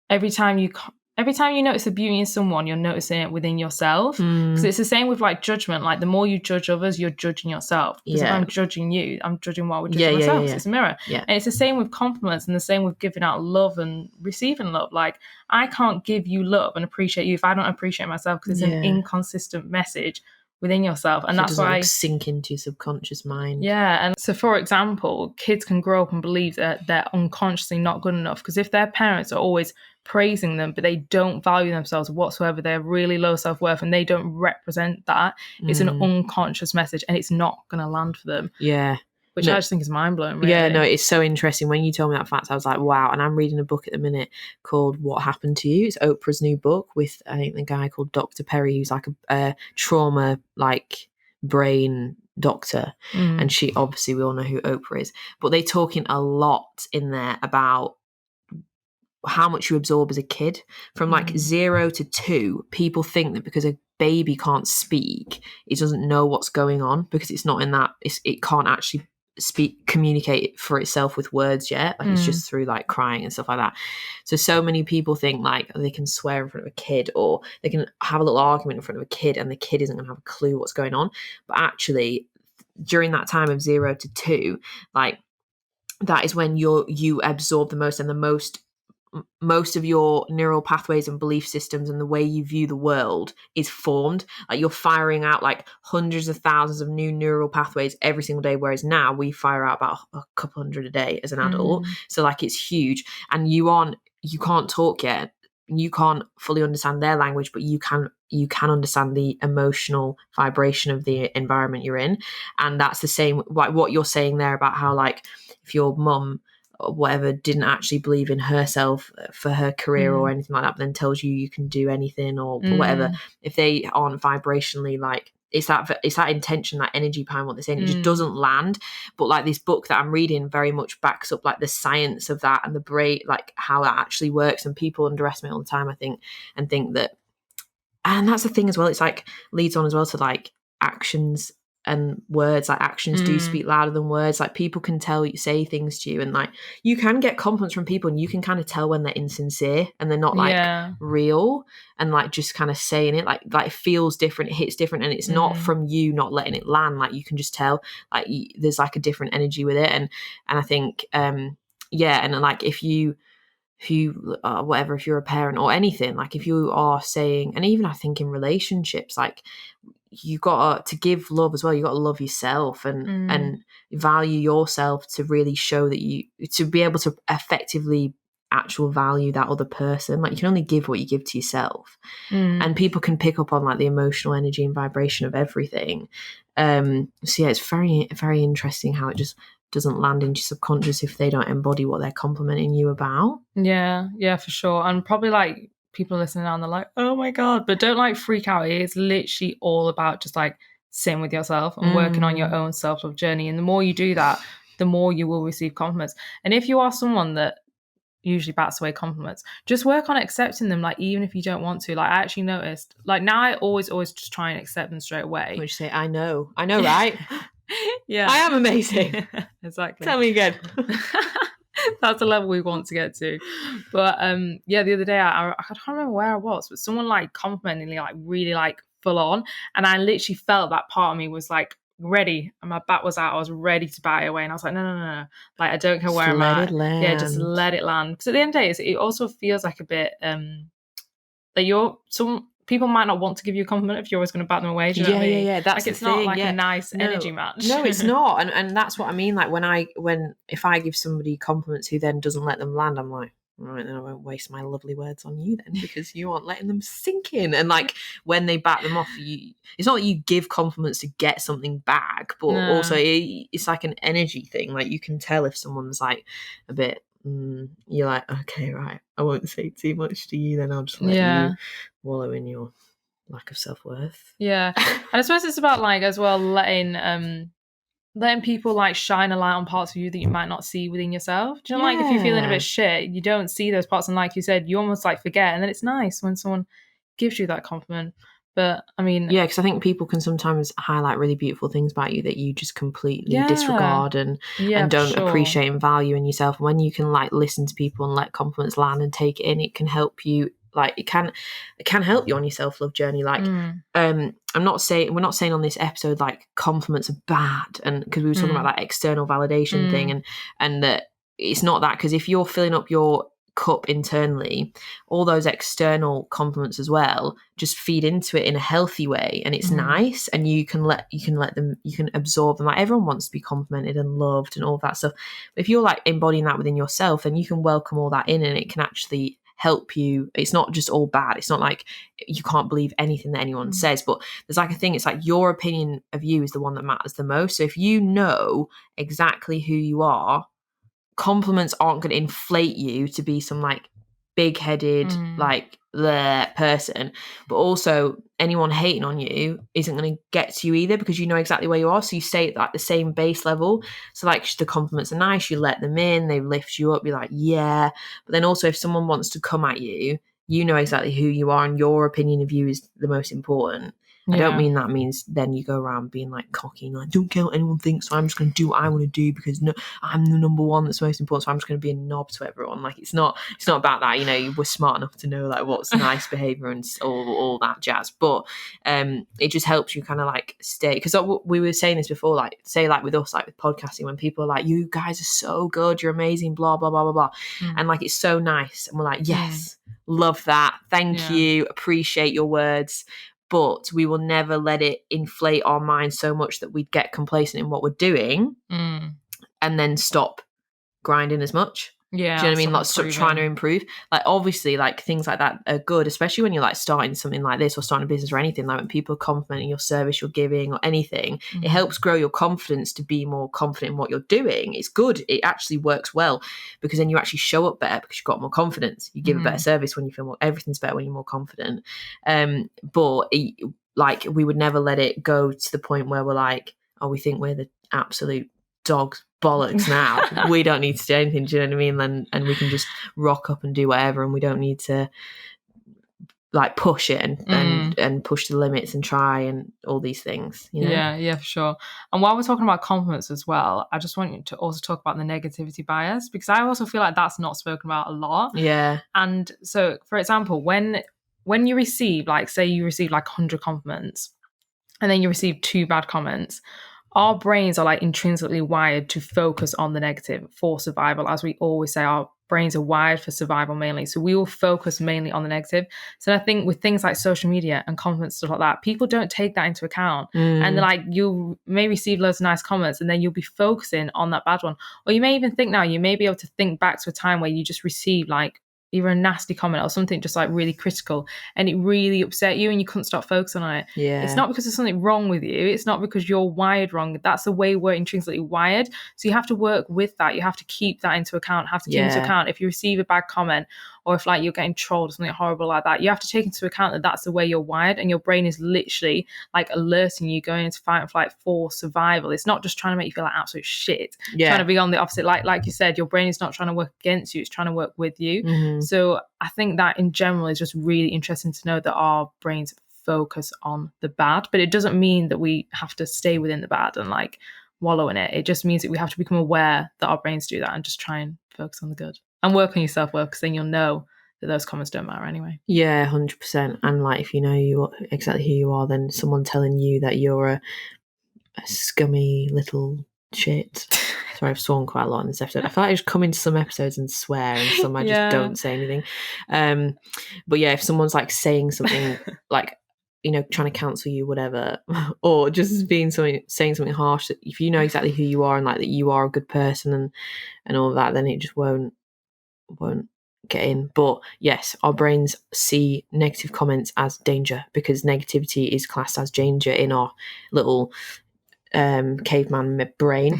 every time you notice the beauty in someone, you're noticing it within yourself. Because it's the same with like judgment. Like, the more you judge others, you're judging yourself. Because if I'm judging you, I'm judging what we're judging myself. It's a mirror. And it's the same with compliments, and the same with giving out love and receiving love. Like, I can't give you love and appreciate you if I don't appreciate myself, because it's an inconsistent message within yourself. And that's why sink into your subconscious mind. Yeah. And so, for example, kids can grow up and believe that they're unconsciously not good enough, because if their parents are always praising them but they don't value themselves whatsoever, they're really low self-worth and they don't represent that, it's an unconscious message and it's not going to land for them. Which I just think is mind-blowing, really. Yeah, no, it's so interesting. When you told me that fact, I was like, wow. And I'm reading a book at the minute called What Happened to You. It's Oprah's new book with, I think, the guy called Dr. Perry, who's like a trauma, like, brain doctor. And she, obviously, we all know who Oprah is. But they're talking a lot in there about how much you absorb as a kid. From like 0 to 2, people think that because a baby can't speak, it doesn't know what's going on, because it's not in that, it can't actually communicate for itself with words yet. Like, it's just through like crying and stuff like that. So many people think like they can swear in front of a kid, or they can have a little argument in front of a kid and the kid isn't going to have a clue what's going on. But actually, during that time of 0 to 2, like, that is when you absorb the most, and most of your neural pathways and belief systems and the way you view the world is formed. Like, you're firing out like hundreds of thousands of new neural pathways every single day, whereas now we fire out about a couple hundred a day as an adult. So like, it's huge. And you can't talk yet, you can't fully understand their language, but you can understand the emotional vibration of the environment you're in. And that's the same, like what you're saying there about how, like, if your mum or whatever didn't actually believe in herself for her career or anything like that, but then tells you can do anything or whatever, if they aren't vibrationally, like, it's that intention, that energy behind what they're saying, it just doesn't land. But like, this book that I'm reading very much backs up like the science of that and the brain, like how that actually works. And people underestimate all the time, I think, and think that, and that's the thing as well, it's like leads on as well to like actions words, like actions do speak louder than words. Like people can say things to you, and like you can get compliments from people and you can kind of tell when they're insincere and they're not like real, and like just kind of saying it like it feels different, it hits different, and it's not from you not letting it land. Like you can just tell like there's like a different energy with it. And I think and like if you whatever, if you're a parent or anything, like if you are saying, and even I think in relationships, like you got to give love as well. You got to love yourself and value yourself to really show that to be able to effectively actual value that other person. Like you can only give what you give to yourself, and people can pick up on like the emotional energy and vibration of everything. So yeah, it's very, very interesting how it just doesn't land into your subconscious if they don't embody what they're complimenting you about. Yeah, for sure. And probably like people listening now and they're like, oh my God, but don't like freak out. It's literally all about just like sitting with yourself and working on your own self-love journey. And the more you do that, the more you will receive compliments. And if you are someone that usually bats away compliments, just work on accepting them, like even if you don't want to. Like I actually noticed, like now I always just try and accept them straight away. Which say, I know, right? Yeah, I am amazing. Exactly. Tell me again. That's the level we want to get to. But the other day I can't remember where I was, but someone like complimented me like really like full on, and I literally felt that part of me was like ready, and my bat was out. I was ready to bat it away, and I was like, no. Like I don't care where I'm at. Yeah, just let it land. Because at the end of the day, it also feels like a bit that some people might not want to give you a compliment if you're always going to bat them away. Do you know what I mean? Yeah. That's like it's not like a nice energy match. No, it's not. And that's what I mean. Like if I give somebody compliments who then doesn't let them land, I'm like, right, then I won't waste my lovely words on you then, because you aren't letting them sink in. And like when they bat them off, it's not that you give compliments to get something back, but also it's like an energy thing. Like you can tell if someone's like a bit. You're like, okay, right, I won't say too much to you, then I'll just let you wallow in your lack of self-worth. Yeah. And I suppose it's about like as well letting people like shine a light on parts of you that you might not see within yourself. Do you know, like if you're feeling a bit shit, you don't see those parts, and like you said, you almost like forget, and then it's nice when someone gives you that compliment. But I mean, yeah, because I think people can sometimes highlight really beautiful things about you that you just completely disregard and don't appreciate and value in yourself. When you can like listen to people and let compliments land and take it in, it can help you. Like it can help you on your self-love journey. Like we're not saying on this episode like compliments are bad, and because we were talking about that external validation thing, and that it's not that, because if you're filling up your cup internally, all those external compliments as well just feed into it in a healthy way, and it's nice, and you can absorb them. Like everyone wants to be complimented and loved and all that stuff, but if you're like embodying that within yourself, then you can welcome all that in, and it can actually help you. It's not just all bad. It's not like you can't believe anything that anyone says, but there's like a thing, it's like your opinion of you is the one that matters the most. So if you know exactly who you are, compliments aren't going to inflate you to be some like big-headed like the person, but also anyone hating on you isn't going to get to you either, because you know exactly where you are, so you stay at like the same base level. So like the compliments are nice, you let them in, they lift you up, you're like yeah. But then also if someone wants to come at you, you know exactly who you are, and your opinion of you is the most important. I don't mean that means then you go around being like cocky and like, don't care what anyone thinks, so I'm just going to do what I want to do because I'm the number one that's most important, so I'm just going to be a knob to everyone. Like it's not about that. You know, you were smart enough to know like what's nice behavior and all that jazz. But it just helps you kind of like stay, because we were saying this before, like say like with us, like with podcasting, when people are like, you guys are so good, you're amazing, blah blah blah blah blah, and like it's so nice, and we're like, yes, love that, thank you, appreciate your words. But we will never let it inflate our minds so much that we'd get complacent in what we're doing and then stop grinding as much. Yeah. Do you know what I mean? Like stop trying to improve. Like obviously like things like that are good, especially when you're like starting something like this or starting a business or anything. Like when people are complimenting your service you're giving or anything, it helps grow your confidence to be more confident in what you're doing. It's good. It actually works well, because then you actually show up better because you've got more confidence. You give a better service when you feel more, everything's better when you're more confident. But like we would never let it go to the point where we're like, oh, we think we're the absolute dog bollocks now. We don't need to do anything, do you know what I mean? And we can just rock up and do whatever, and we don't need to like push it and push the limits and try and all these things, you know? Yeah, for sure. And while we're talking about compliments as well, I just want you to also talk about the negativity bias, because I also feel like that's not spoken about a lot. Yeah. And so, for example, when you receive, like, say you receive like 100 compliments and then you receive 2 bad comments, our brains are like intrinsically wired to focus on the negative for survival. As we always say, our brains are wired for survival mainly. So we will focus mainly on the negative. So I think with things like social media and comments, stuff like that, people don't take that into account. And like, you may receive loads of nice comments and then you'll be focusing on that bad one. Or you may even think now, you may be able to think back to a time where you just received like either a nasty comment or something just like really critical and it really upset you and you couldn't stop focusing on it. Yeah. It's not because there's something wrong with you. It's not because you're wired wrong. That's the way we're intrinsically wired. So you have to work with that. You have to keep that into account, into account. If you receive a bad comment or if like you're getting trolled or something horrible like that, you have to take into account that that's the way you're wired and your brain is literally like alerting you, going into fight and flight for survival. It's not just trying to make you feel like absolute shit. Trying to be on the opposite. Like you said, your brain is not trying to work against you. It's trying to work with you. So I think that in general is just really interesting to know that our brains focus on the bad, but it doesn't mean that we have to stay within the bad and like wallow in it. It just means that we have to become aware that our brains do that and just try and focus on the good and work on your self-worth, because then you'll know that those comments don't matter anyway. Yeah, 100%. And like, if you know you exactly who you are, then someone telling you that you're a scummy little shit. Sorry, I've sworn quite a lot in this episode. I feel like I just come into some episodes and swear, and some I just don't say anything. But yeah, if someone's like saying something like, you know, trying to cancel you, whatever, or just saying something harsh, that if you know exactly who you are and like that you are a good person and all of that, then it just won't get in. But yes, our brains see negative comments as danger because negativity is classed as danger in our little caveman brain.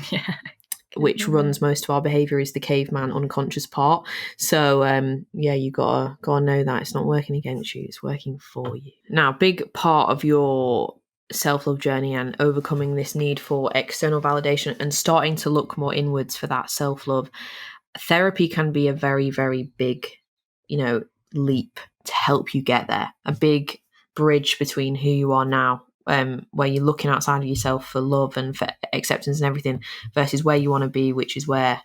Which runs most of our behavior is the caveman unconscious part. So you gotta know that it's not working against you, it's working for you. Now, big part of your self-love journey and overcoming this need for external validation and starting to look more inwards for that self-love, therapy can be a very, very big, leap to help you get there. A big bridge between who you are now, where you're looking outside of yourself for love and for acceptance and everything, versus where you want to be, which is where,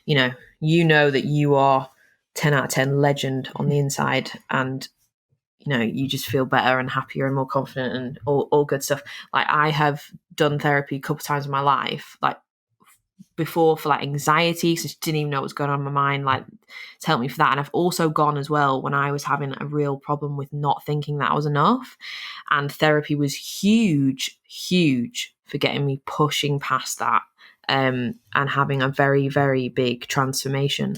you know that you are 10 out of 10 legend on the inside, and you just feel better and happier and more confident and all good stuff. Like, I have done therapy a couple of times in my life, like before for like anxiety, so I didn't even know what was going on in my mind, like to help me for that. And I've also gone as well when I was having a real problem with not thinking that I was enough, and therapy was huge for getting me pushing past that, and having a very, very big transformation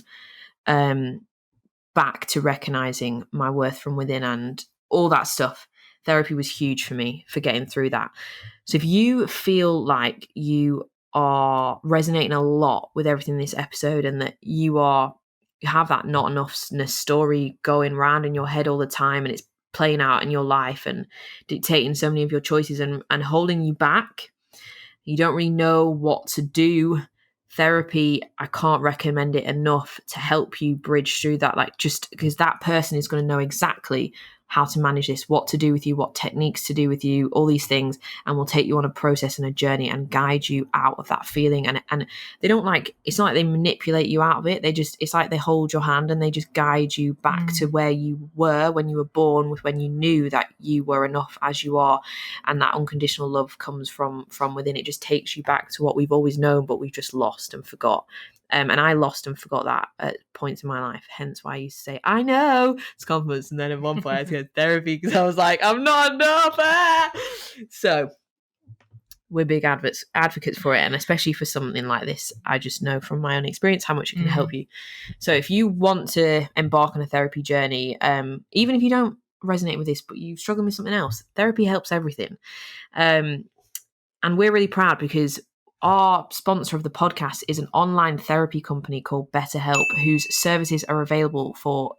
back to recognizing my worth from within and all that stuff. Therapy was huge for me for getting through that. So if you feel like you are resonating a lot with everything in this episode, and that you have that not enoughness story going around in your head all the time, and it's playing out in your life and dictating so many of your choices and holding you back, you don't really know what to do, therapy, I can't recommend it enough to help you bridge through that. Like, just because that person is going to know exactly how to manage this, what to do with you, what techniques to do with you, all these things, and will take you on a process and a journey and guide you out of that feeling. And they don't it's not like they manipulate you out of it. It's like they hold your hand and they just guide you back to where you were when you were born, with when you knew that you were enough as you are. And that unconditional love comes from within. It just takes you back to what we've always known, but we've just lost and forgot. And I lost and forgot that at points in my life. Hence why I used to say, I know, it's compliments. And then at one point I had to go to therapy because I was like, I'm not enough. So we're big advocates for it. And especially for something like this, I just know from my own experience how much it can help you. So if you want to embark on a therapy journey, even if you don't resonate with this, but you struggle with something else, therapy helps everything. And we're really proud because our sponsor of the podcast is an online therapy company called BetterHelp, whose services are available for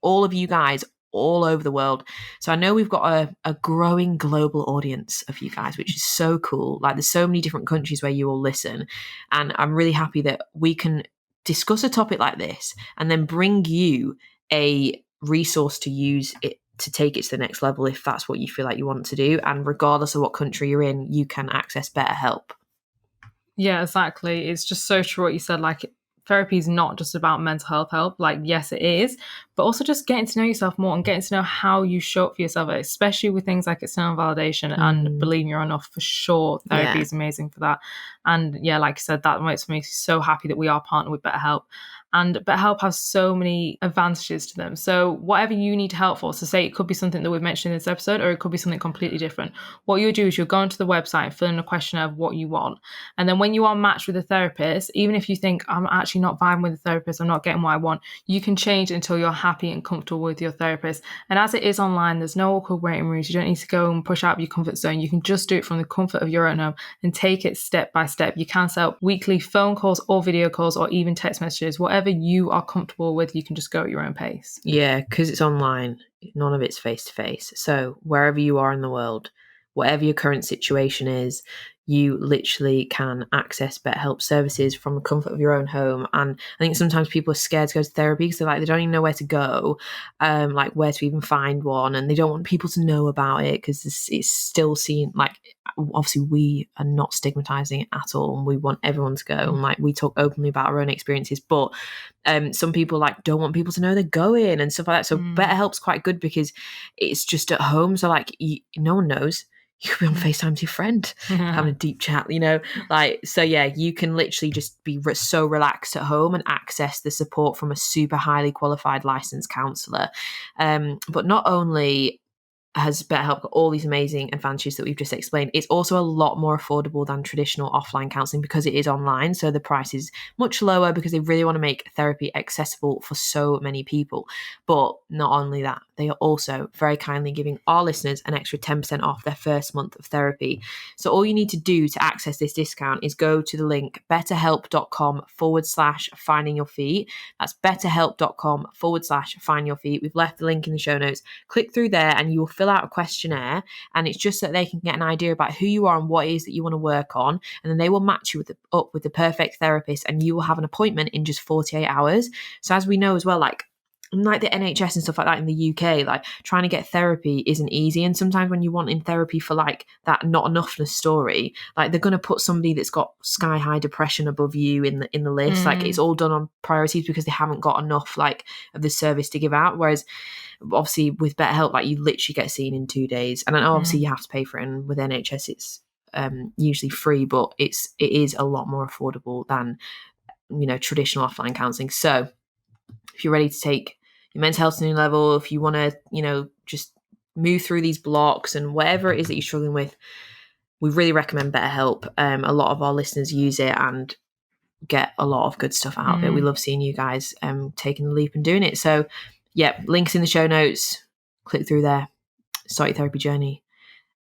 all of you guys all over the world. So I know we've got a growing global audience of you guys, which is so cool. Like, there's so many different countries where you all listen. And I'm really happy that we can discuss a topic like this and then bring you a resource to use it to take it to the next level if that's what you feel like you want to do. And regardless of what country you're in, you can access BetterHelp. Yeah, exactly. It's just so true what you said. Like, therapy is not just about mental health help. Like, yes, it is, but also just getting to know yourself more and getting to know how you show up for yourself, especially with things like external validation and believing you're enough. For sure, therapy is amazing for that. And yeah, like I said, that makes me so happy that we are partnered with BetterHelp. And BetterHelp has so many advantages to them. So whatever you need help for, so say it could be something that we've mentioned in this episode, or it could be something completely different. What you'll do is you'll go onto the website and fill in a questionnaire of what you want. And then when you are matched with a therapist, even if you think, I'm actually not vibing with the therapist, I'm not getting what I want, you can change until you're happy and comfortable with your therapist. And as it is online, there's no awkward waiting rooms. You don't need to go and push out your comfort zone. You can just do it from the comfort of your own home and take it step by step. You can set up weekly phone calls or video calls or even text messages. Whatever you are comfortable with, you can just go at your own pace. Yeah, because it's online. None of it's face-to-face. So wherever you are in the world, whatever your current situation is, you literally can access BetterHelp services from the comfort of your own home. And I think sometimes people are scared to go to therapy because they don't even know where to go, like where to even find one, and they don't want people to know about it because it's still seen like, obviously we are not stigmatizing it at all, and we want everyone to go, and like we talk openly about our own experiences, but some people like don't want people to know they're going and stuff like that. So BetterHelp's quite good because it's just at home, so like no one knows. You could be on FaceTime with your friend, having a deep chat, like, so yeah, you can literally just be so relaxed at home and access the support from a super highly qualified licensed counsellor. But not only has BetterHelp got all these amazing advantages that we've just explained, it's also a lot more affordable than traditional offline counselling because it is online. So the price is much lower because they really want to make therapy accessible for so many people. But not only that, they are also very kindly giving our listeners an extra 10% off their first month of therapy. So all you need to do to access this discount is go to the link betterhelp.com/finding your feet. That's betterhelp.com/finding your feet. We've left the link in the show notes. Click through there and you will fill out a questionnaire, and it's just so that they can get an idea about who you are and what it is that you want to work on, and then they will match you up with the perfect therapist, and you will have an appointment in just 48 hours. So as we know as well, like the NHS and stuff like that in the UK, like trying to get therapy isn't easy, and sometimes when you want in therapy for like that not enoughness story, like they're going to put somebody that's got sky high depression above you in the list. Like it's all done on priorities because they haven't got enough like of the service to give out, whereas obviously with BetterHelp, like you literally get seen in 2 days, and I know obviously you have to pay for it, and with NHS it's usually free, but it is a lot more affordable than traditional offline counselling. So if you're ready to take your mental health to a new level, if you want to just move through these blocks and whatever it is that you're struggling with, we really recommend BetterHelp. A lot of our listeners use it and get a lot of good stuff out of it. We love seeing you guys taking the leap and doing it. So yeah, links in the show notes. Click through there, start your therapy journey,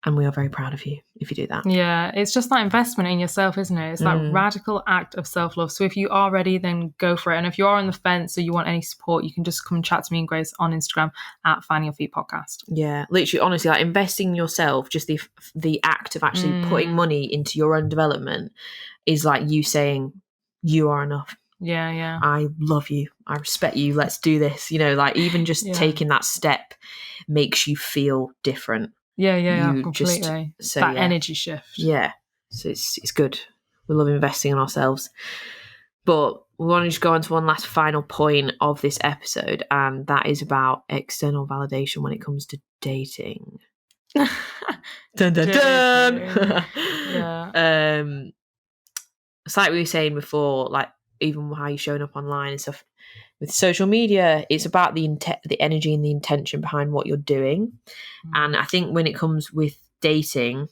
and we are very proud of you if you do that. Yeah, it's just that investment in yourself, isn't it? It's that radical act of self-love. So if you are ready, then go for it. And if you are on the fence or you want any support, you can just come and chat to me and Grace on Instagram at Finding Your Feet Podcast. Yeah, literally, honestly, like investing in yourself, just the act of actually putting money into your own development is like you saying, you are enough. Yeah. I love you. I respect you. Let's do this. Like even just taking that step makes you feel different. Yeah, completely. That energy shift. Yeah. So it's good. We love investing in ourselves. But we want to just go on to one last final point of this episode, and that is about external validation when it comes to dating. Dun dun dun. Yeah. It's like we were saying before, like even how you're showing up online and stuff with social media, it's about the energy and the intention behind what you're doing. And I think when it comes with dating,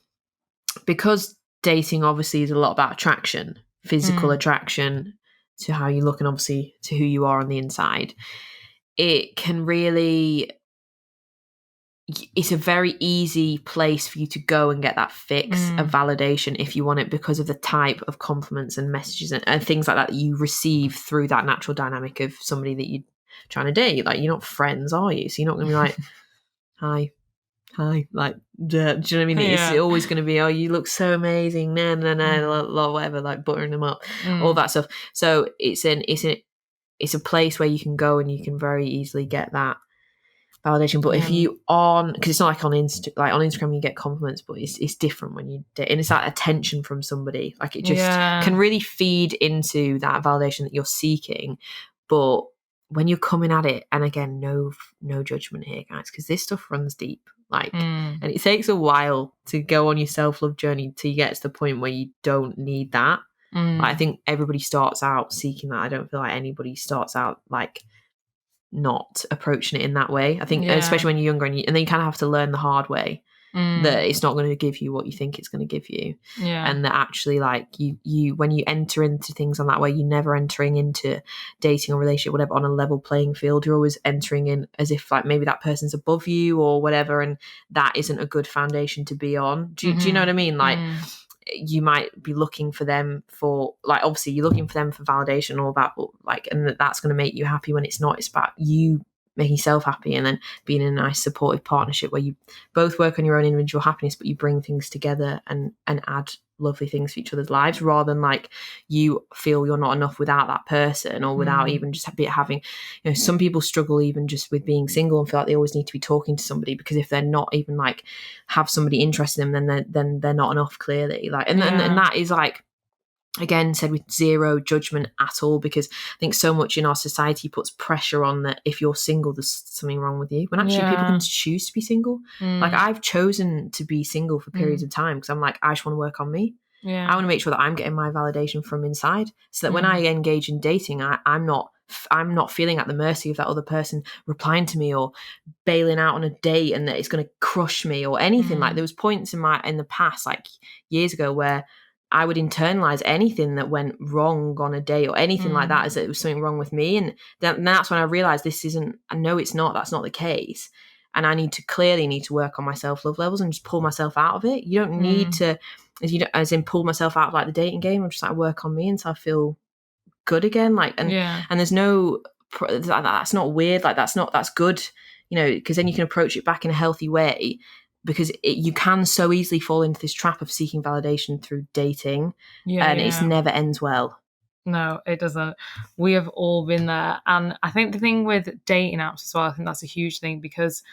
because dating obviously is a lot about attraction, physical attraction to how you look and obviously to who you are on the inside, it can really, it's a very easy place for you to go and get that fix of validation if you want it, because of the type of compliments and messages and things like that you receive through that natural dynamic of somebody that you're trying to date. Like you're not friends, are you? So you're not going to be like, hi, like, do you know what I mean? It's always going to be, oh, you look so amazing, whatever, like buttering them up, all that stuff. So it's a place where you can go and you can very easily get that validation. But if you because it's not like on Instagram you get compliments, but it's different when you date, and it's that attention from somebody. Like it just can really feed into that validation that you're seeking. But when you're coming at it, and again, no judgment here, guys, because this stuff runs deep. Like, and it takes a while to go on your self-love journey till you get to the point where you don't need that. Like, I think everybody starts out seeking that. I don't feel like anybody starts out like not approaching it in that way. I think especially when you're younger, and then you kind of have to learn the hard way that it's not going to give you what you think it's going to give you. And that actually, like, you when you enter into things on that way, you're never entering into dating or relationship, whatever, on a level playing field. You're always entering in as if like maybe that person's above you or whatever, and that isn't a good foundation to be on. Do you know what I mean? Like, you might be looking for them for, like, obviously you're looking for them for validation, all that, but like, and that's going to make you happy when it's not. It's about you making yourself happy, and then being in a nice supportive partnership where you both work on your own individual happiness, but you bring things together and add lovely things for each other's lives, rather than like you feel you're not enough without that person, or without even just having, you know, some people struggle even just with being single and feel like they always need to be talking to somebody, because if they're not even like have somebody interested in them, then they're not enough, clearly. Like, and that is like, again, said with zero judgment at all, because I think so much in our society puts pressure on that if you're single, there's something wrong with you, when actually people can choose to be single. Like, I've chosen to be single for periods of time because I'm like, I just want to work on me. I want to make sure that I'm getting my validation from inside, so that when I engage in dating, I'm not feeling at the mercy of that other person replying to me or bailing out on a date and that it's going to crush me or anything. Like, there was points in the past, like years ago, where I would internalize anything that went wrong on a date or anything like that as that it was something wrong with me. And that's when I realized I know it's not, that's not the case. And I need to work on my self-love levels and just pull myself out of it. You don't need to, as in pull myself out of like the dating game. I'm just like, work on me until I feel good again. Like, and there's no, that's not weird. Like, that's good, you know, because then you can approach it back in a healthy way. Because you can so easily fall into this trap of seeking validation through dating, and it never ends well. No, it doesn't. We have all been there. And I think the thing with dating apps as well, I think that's a huge thing, because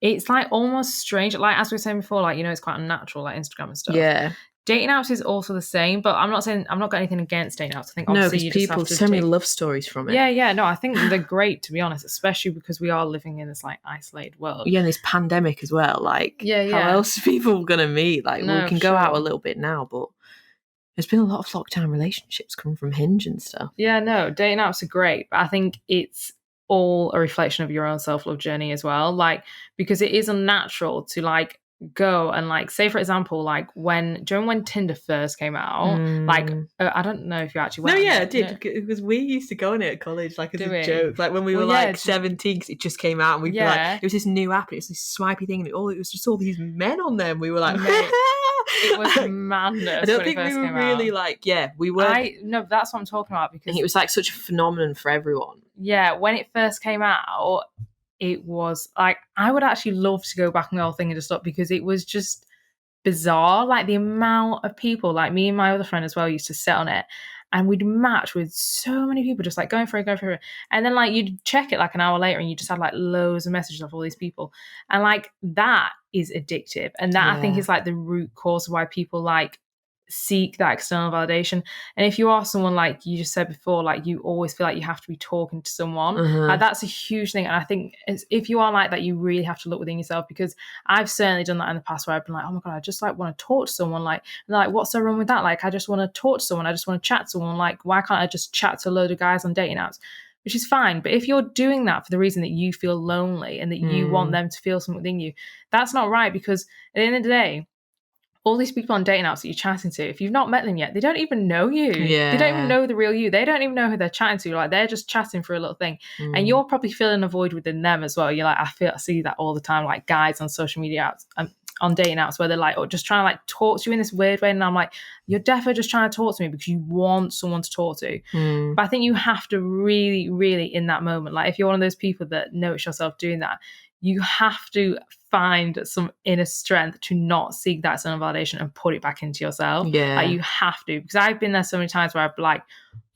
it's like almost strange. Like, as we were saying before, like, you know, it's quite unnatural, like Instagram and stuff. Yeah. Dating apps is also the same, but I'm not got anything against dating apps. I think obviously you just have to so many love stories from it. Yeah. No, I think they're great, to be honest, especially because we are living in this like isolated world. Yeah, and this pandemic as well. Like, how else are people gonna meet? Like, we can go out a little bit now, but there's been a lot of lockdown relationships coming from Hinge and stuff. Yeah, no, dating apps are great, but I think it's all a reflection of your own self-love journey as well. Like, because it is unnatural to like go and like, say for example, like when Tinder first came out, like I don't know if you actually went. No, yeah, I did, because we used to go on it at college, like, as a joke, like when we were like 17, because it just came out, and we'd be like, it was this new app, it was this swipey thing, and it was just all these men on them. We were like, it was madness. I don't think we were really like, we were. No, that's what I'm talking about, because it was like such a phenomenon for everyone. Yeah, when it first came out, it was like, I would actually love to go back on the whole thing and just look, because it was just bizarre. Like, the amount of people, like me and my other friend as well, used to sit on it, and we'd match with so many people, just like going for it. And then like you'd check it like an hour later and you just had like loads of messages of all these people. And like, that is addictive. And that I think is like the root cause of why people like seek that external validation. And if you are someone, like you just said before, like you always feel like you have to be talking to someone, like, that's a huge thing. And I think if you are like that, you really have to look within yourself, because I've certainly done that in the past, where I've been like, oh my god, I just like want to talk to someone, like, and like, what's so wrong with that? Like, I just want to talk to someone, I just want to chat to someone, like, why can't I just chat to a load of guys on dating apps? Which is fine, but if you're doing that for the reason that you feel lonely and that you want them to feel something within you, that's not right. Because at the end of the day, all these people on dating apps that you're chatting to, if you've not met them yet, they don't even know you. They don't even know the real you. They don't even know who they're chatting to. Like, they're just chatting for a little thing. And you're probably feeling a void within them as well. You're like, I see that all the time, like guys on social media apps, on dating apps, where they're like, just trying to like talk to you in this weird way. And I'm like, you're definitely just trying to talk to me because you want someone to talk to. But I think you have to really, really, in that moment, like if you're one of those people that notice yourself doing that, you have to find some inner strength to not seek that external validation and put it back into yourself. Like, you have to, because I've been there so many times where I've like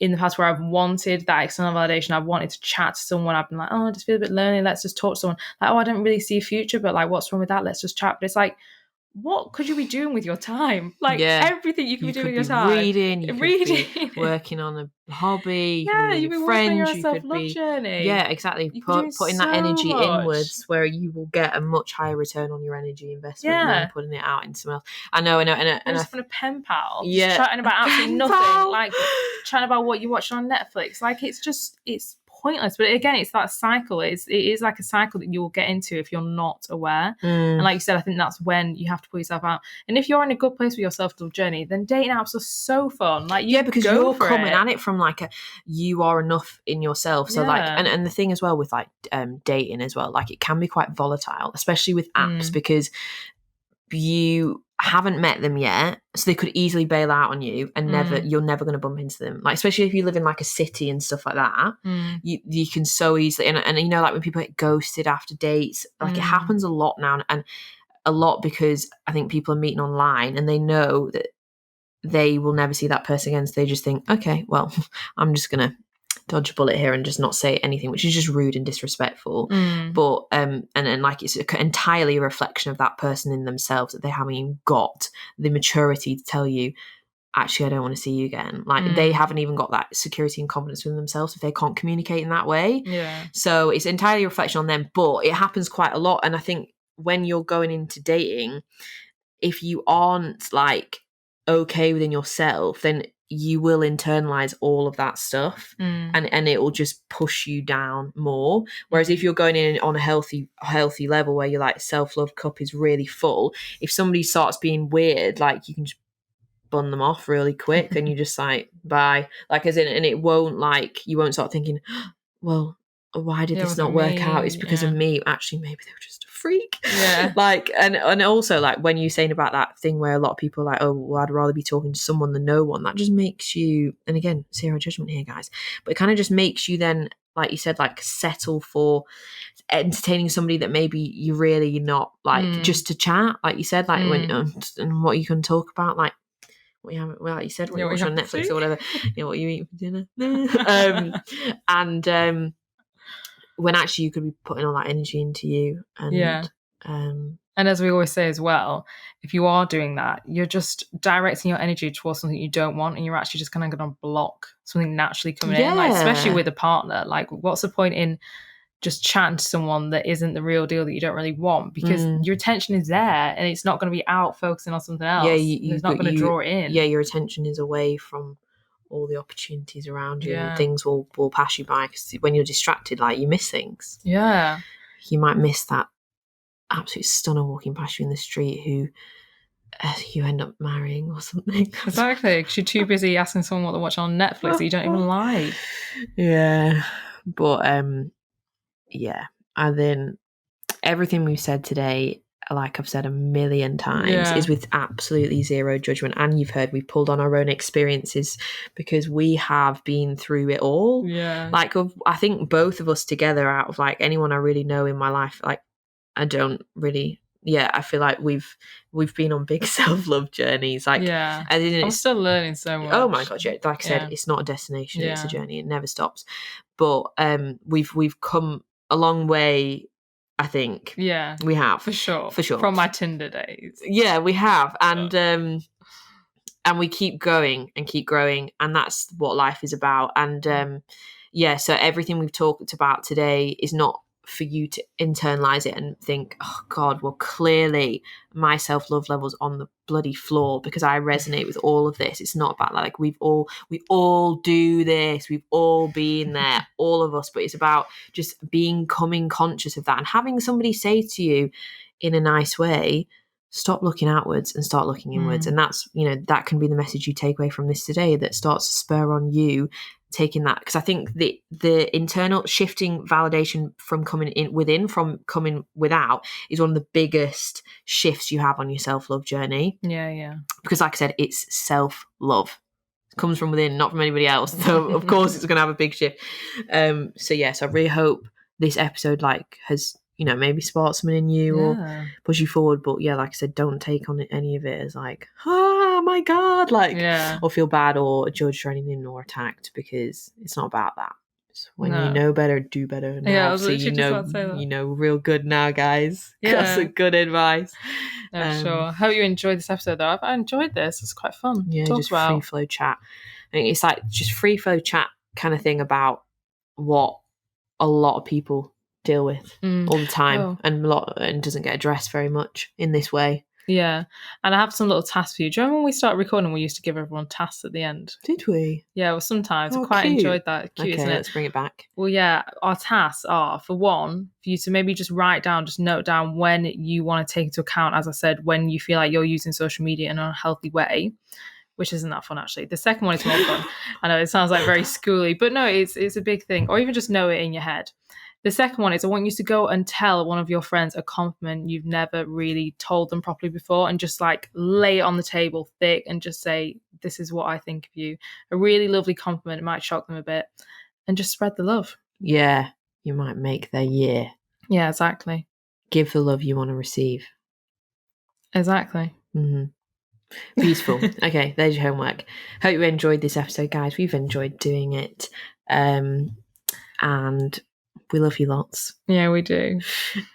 in the past where I've wanted that external validation. I've wanted to chat to someone. I've been like, oh, I just feel a bit lonely. Let's just talk to someone. Like, oh, I don't really see a future, but like, what's wrong with that? Let's just chat. But it's like, what could you be doing with your time? Like everything you could be doing with your time. Reading, you could be working on a hobby, yeah, you could could be be working on friends, your you could self-love be journey. Yeah, exactly. Putting that energy inwards, where you will get a much higher return on your energy investment than putting it out into someone else. I know. And just been a pen pal, yeah, just chatting about absolutely nothing, like chatting about what you watched on Netflix. Like it's pointless. But again, it's that cycle. It is like a cycle that you will get into if you're not aware. And like you said, I think that's when you have to pull yourself out. And if you're in a good place with your self-love journey, then dating apps are so fun. Like because you're coming at it from like you are enough in yourself. So like, and the thing as well with like dating as well, like it can be quite volatile, especially with apps, because you haven't met them yet, so they could easily bail out on you, and you're never going to bump into them. Like especially if you live in like a city and stuff like that, you can so easily and you know, like when people get ghosted after dates, like it happens a lot now, and a lot because I think people are meeting online and they know that they will never see that person again, so they just think, okay, well, I'm just gonna dodge a bullet here and just not say anything, which is just rude and disrespectful. But and then like it's entirely a reflection of that person in themselves, that they haven't even got the maturity to tell you, actually, I don't want to see you again. Like they haven't even got that security and confidence within themselves if they can't communicate in that way. So it's entirely a reflection on them, but it happens quite a lot. And I think when you're going into dating, if you aren't like okay within yourself, then you will internalize all of that stuff, and it will just push you down more. Whereas if you're going in on a healthy level where your like self-love cup is really full, if somebody starts being weird, like you can just bun them off really quick and you just like, bye, like as in, and it won't like, you won't start thinking, well, why did this not work out? It's because of me. Actually, maybe they were just a freak. Like, and also like when you're saying about that thing where a lot of people are like, oh, well, I'd rather be talking to someone than no one, that just makes you, and again, zero judgment here, guys, but it kind of just makes you then, like you said, like settle for entertaining somebody that maybe you're really not, like just to chat, like you said, like when and what you can talk about, like what you have, well, like you said, what you watch on Netflix or whatever, you know, what you eat for dinner. And when actually you could be putting all that energy into you. And and as we always say as well, if you are doing that, you're just directing your energy towards something you don't want, and you're actually just kind of going to block something naturally coming in, like especially with a partner. Like what's the point in just chatting to someone that isn't the real deal, that you don't really want, because your attention is there and it's not going to be out focusing on something else. It's not going to draw it in. Your attention is away from all the opportunities around you, and things will pass you by, because when you're distracted, like you miss things. You might miss that absolute stunner walking past you in the street who you end up marrying or something. Exactly, because you're too busy asking someone what they're watching on Netflix that you don't even like. But and then everything we've said today, like I've said a million times, is with absolutely zero judgment. And you've heard we've pulled on our own experiences because we have been through it all. Like I think both of us together, out of like anyone I really know in my life, like I don't really, I feel like we've been on big self-love journeys. Like I'm still learning so much. Oh my god, like I said, it's not a destination, it's a journey, it never stops. But we've come a long way, I think. We have, for sure from my Tinder days. We have, and we keep going and keep growing, and that's what life is about. And so everything we've talked about today is not for you to internalize it and think, oh god, well clearly my self-love level's on the bloody floor because I resonate with all of this. It's not about like we all do this, we've all been there, all of us, but it's about just becoming conscious of that and having somebody say to you in a nice way, stop looking outwards and start looking inwards. And that's, that can be the message you take away from this today, that starts to spur on you taking that, because I think the internal shifting validation from coming in within, from coming without, is one of the biggest shifts you have on your self-love journey. Because like I said, it's self-love. It comes from within, not from anybody else. So of course it's going to have a big shift. So I really hope this episode has you know, maybe spark something in you or Yeah. push you forward. But yeah, like I said, don't take on any of it as like, oh my God, like, Yeah. or feel bad or judged or anything or attacked, because it's not about that. It's when you No. know better, do better. Now, Yeah, I was obviously, literally just about to say that. you know real good now, guys. Got Yeah. some good advice. No, sure. I hope you enjoyed this episode, though. I enjoyed this. It's quite fun. Yeah, to talk just about. free flow chat. I mean, it's like just free flow chat kind of thing about what a lot of people deal with all the time, and doesn't get addressed very much in this way. Yeah, and I have some little tasks for you. Do you remember when we started recording, we used to give everyone tasks at the end? Did we? Yeah, well, sometimes I Oh, quite cute. enjoyed that. Cute, Okay, isn't it? let's bring it back. Well, yeah, our tasks are, for one, for you to maybe just write down, just note down when you want to take into account, as I said, when you feel like you're using social media in a healthy way, which isn't that fun, actually. The second one is more fun. I know it sounds like very schooly, but no, it's a big thing. Or even just know it in your head. The second one is I want you to go and tell one of your friends a compliment you've never really told them properly before, and just like lay it on the table thick and just say, this is what I think of you. A really lovely compliment. It might shock them a bit. And just spread the love. Yeah, you might make their year. Yeah, exactly. Give the love you want to receive. Exactly. Mm-hmm. Beautiful. Okay, there's your homework. Hope you enjoyed this episode, guys. We've enjoyed doing it. And we love you lots. Yeah, we do.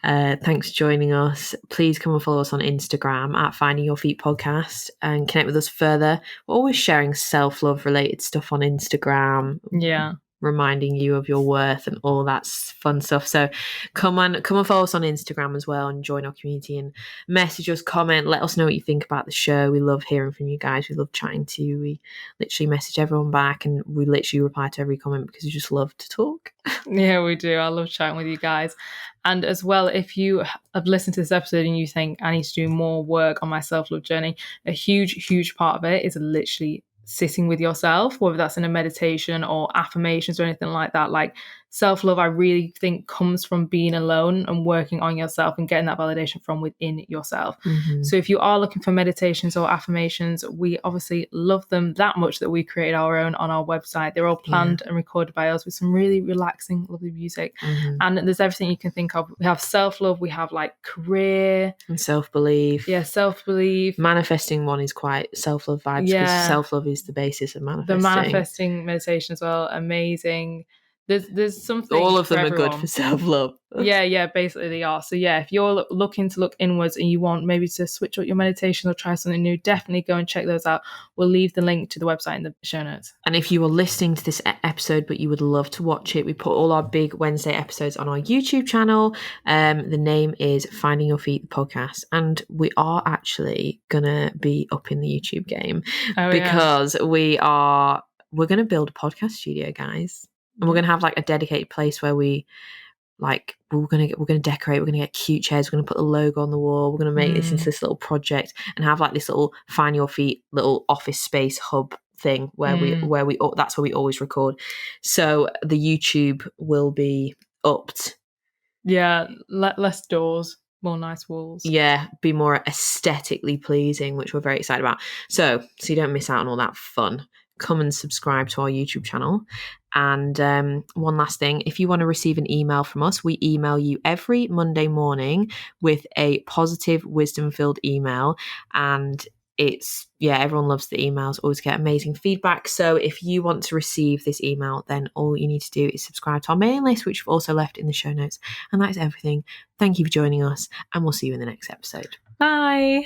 Thanks for joining us. Please come and follow us on Instagram at Finding Your Feet Podcast and connect with us further. We're always sharing self-love related stuff on Instagram. Yeah. Reminding you of your worth and all that fun stuff. So come and follow us on Instagram as well and join our community and message us, comment, let us know what you think about the show. We love hearing from you guys. We love chatting to you. We literally message everyone back and we literally reply to every comment because we just love to talk. Yeah, we do. I love chatting with you guys. And as well, if you have listened to this episode and you think I need to do more work on my self-love journey, a huge part of it is literally sitting with yourself, whether that's in a meditation or affirmations or anything like that. Like self-love, I really think comes from being alone and working on yourself and getting that validation from within yourself. Mm-hmm. So if you are looking for meditations or affirmations, we obviously love them that much that we created our own on our website. They're all planned and recorded by us with some really relaxing, lovely music. Mm-hmm. And there's everything you can think of. We have self-love, we have like career and self-belief. Yeah, self-belief. Manifesting one is quite self-love vibes because self-love is the basis of manifesting. The manifesting meditation as well, amazing. There's something. All of them for are good for self-love. Yeah, basically they are. So yeah, if you're looking to look inwards and you want maybe to switch up your meditation or try something new, definitely go and check those out. We'll leave the link to the website in the show notes. And if you are listening to this episode but you would love to watch it, we put all our big Wednesday episodes on our YouTube channel. The name is Finding Your Feet Podcast, and we are actually gonna be up in the YouTube game because we're gonna build a podcast studio, guys. And we're gonna have like a dedicated place where we're gonna decorate. We're gonna get cute chairs. We're gonna put the logo on the wall. We're gonna make this into this little project and have like this little Find Your Feet little office space hub thing where we that's where we always record. So the YouTube will be upped. Yeah, less doors, more nice walls. Yeah, be more aesthetically pleasing, which we're very excited about. So you don't miss out on all that fun. Come and subscribe to our YouTube channel. And one last thing, if you want to receive an email from us, we email you every Monday morning with a positive, wisdom-filled email. And everyone loves the emails, always get amazing feedback. So if you want to receive this email, then all you need to do is subscribe to our mailing list, which we've also left in the show notes. And that is everything. Thank you for joining us, and we'll see you in the next episode. Bye.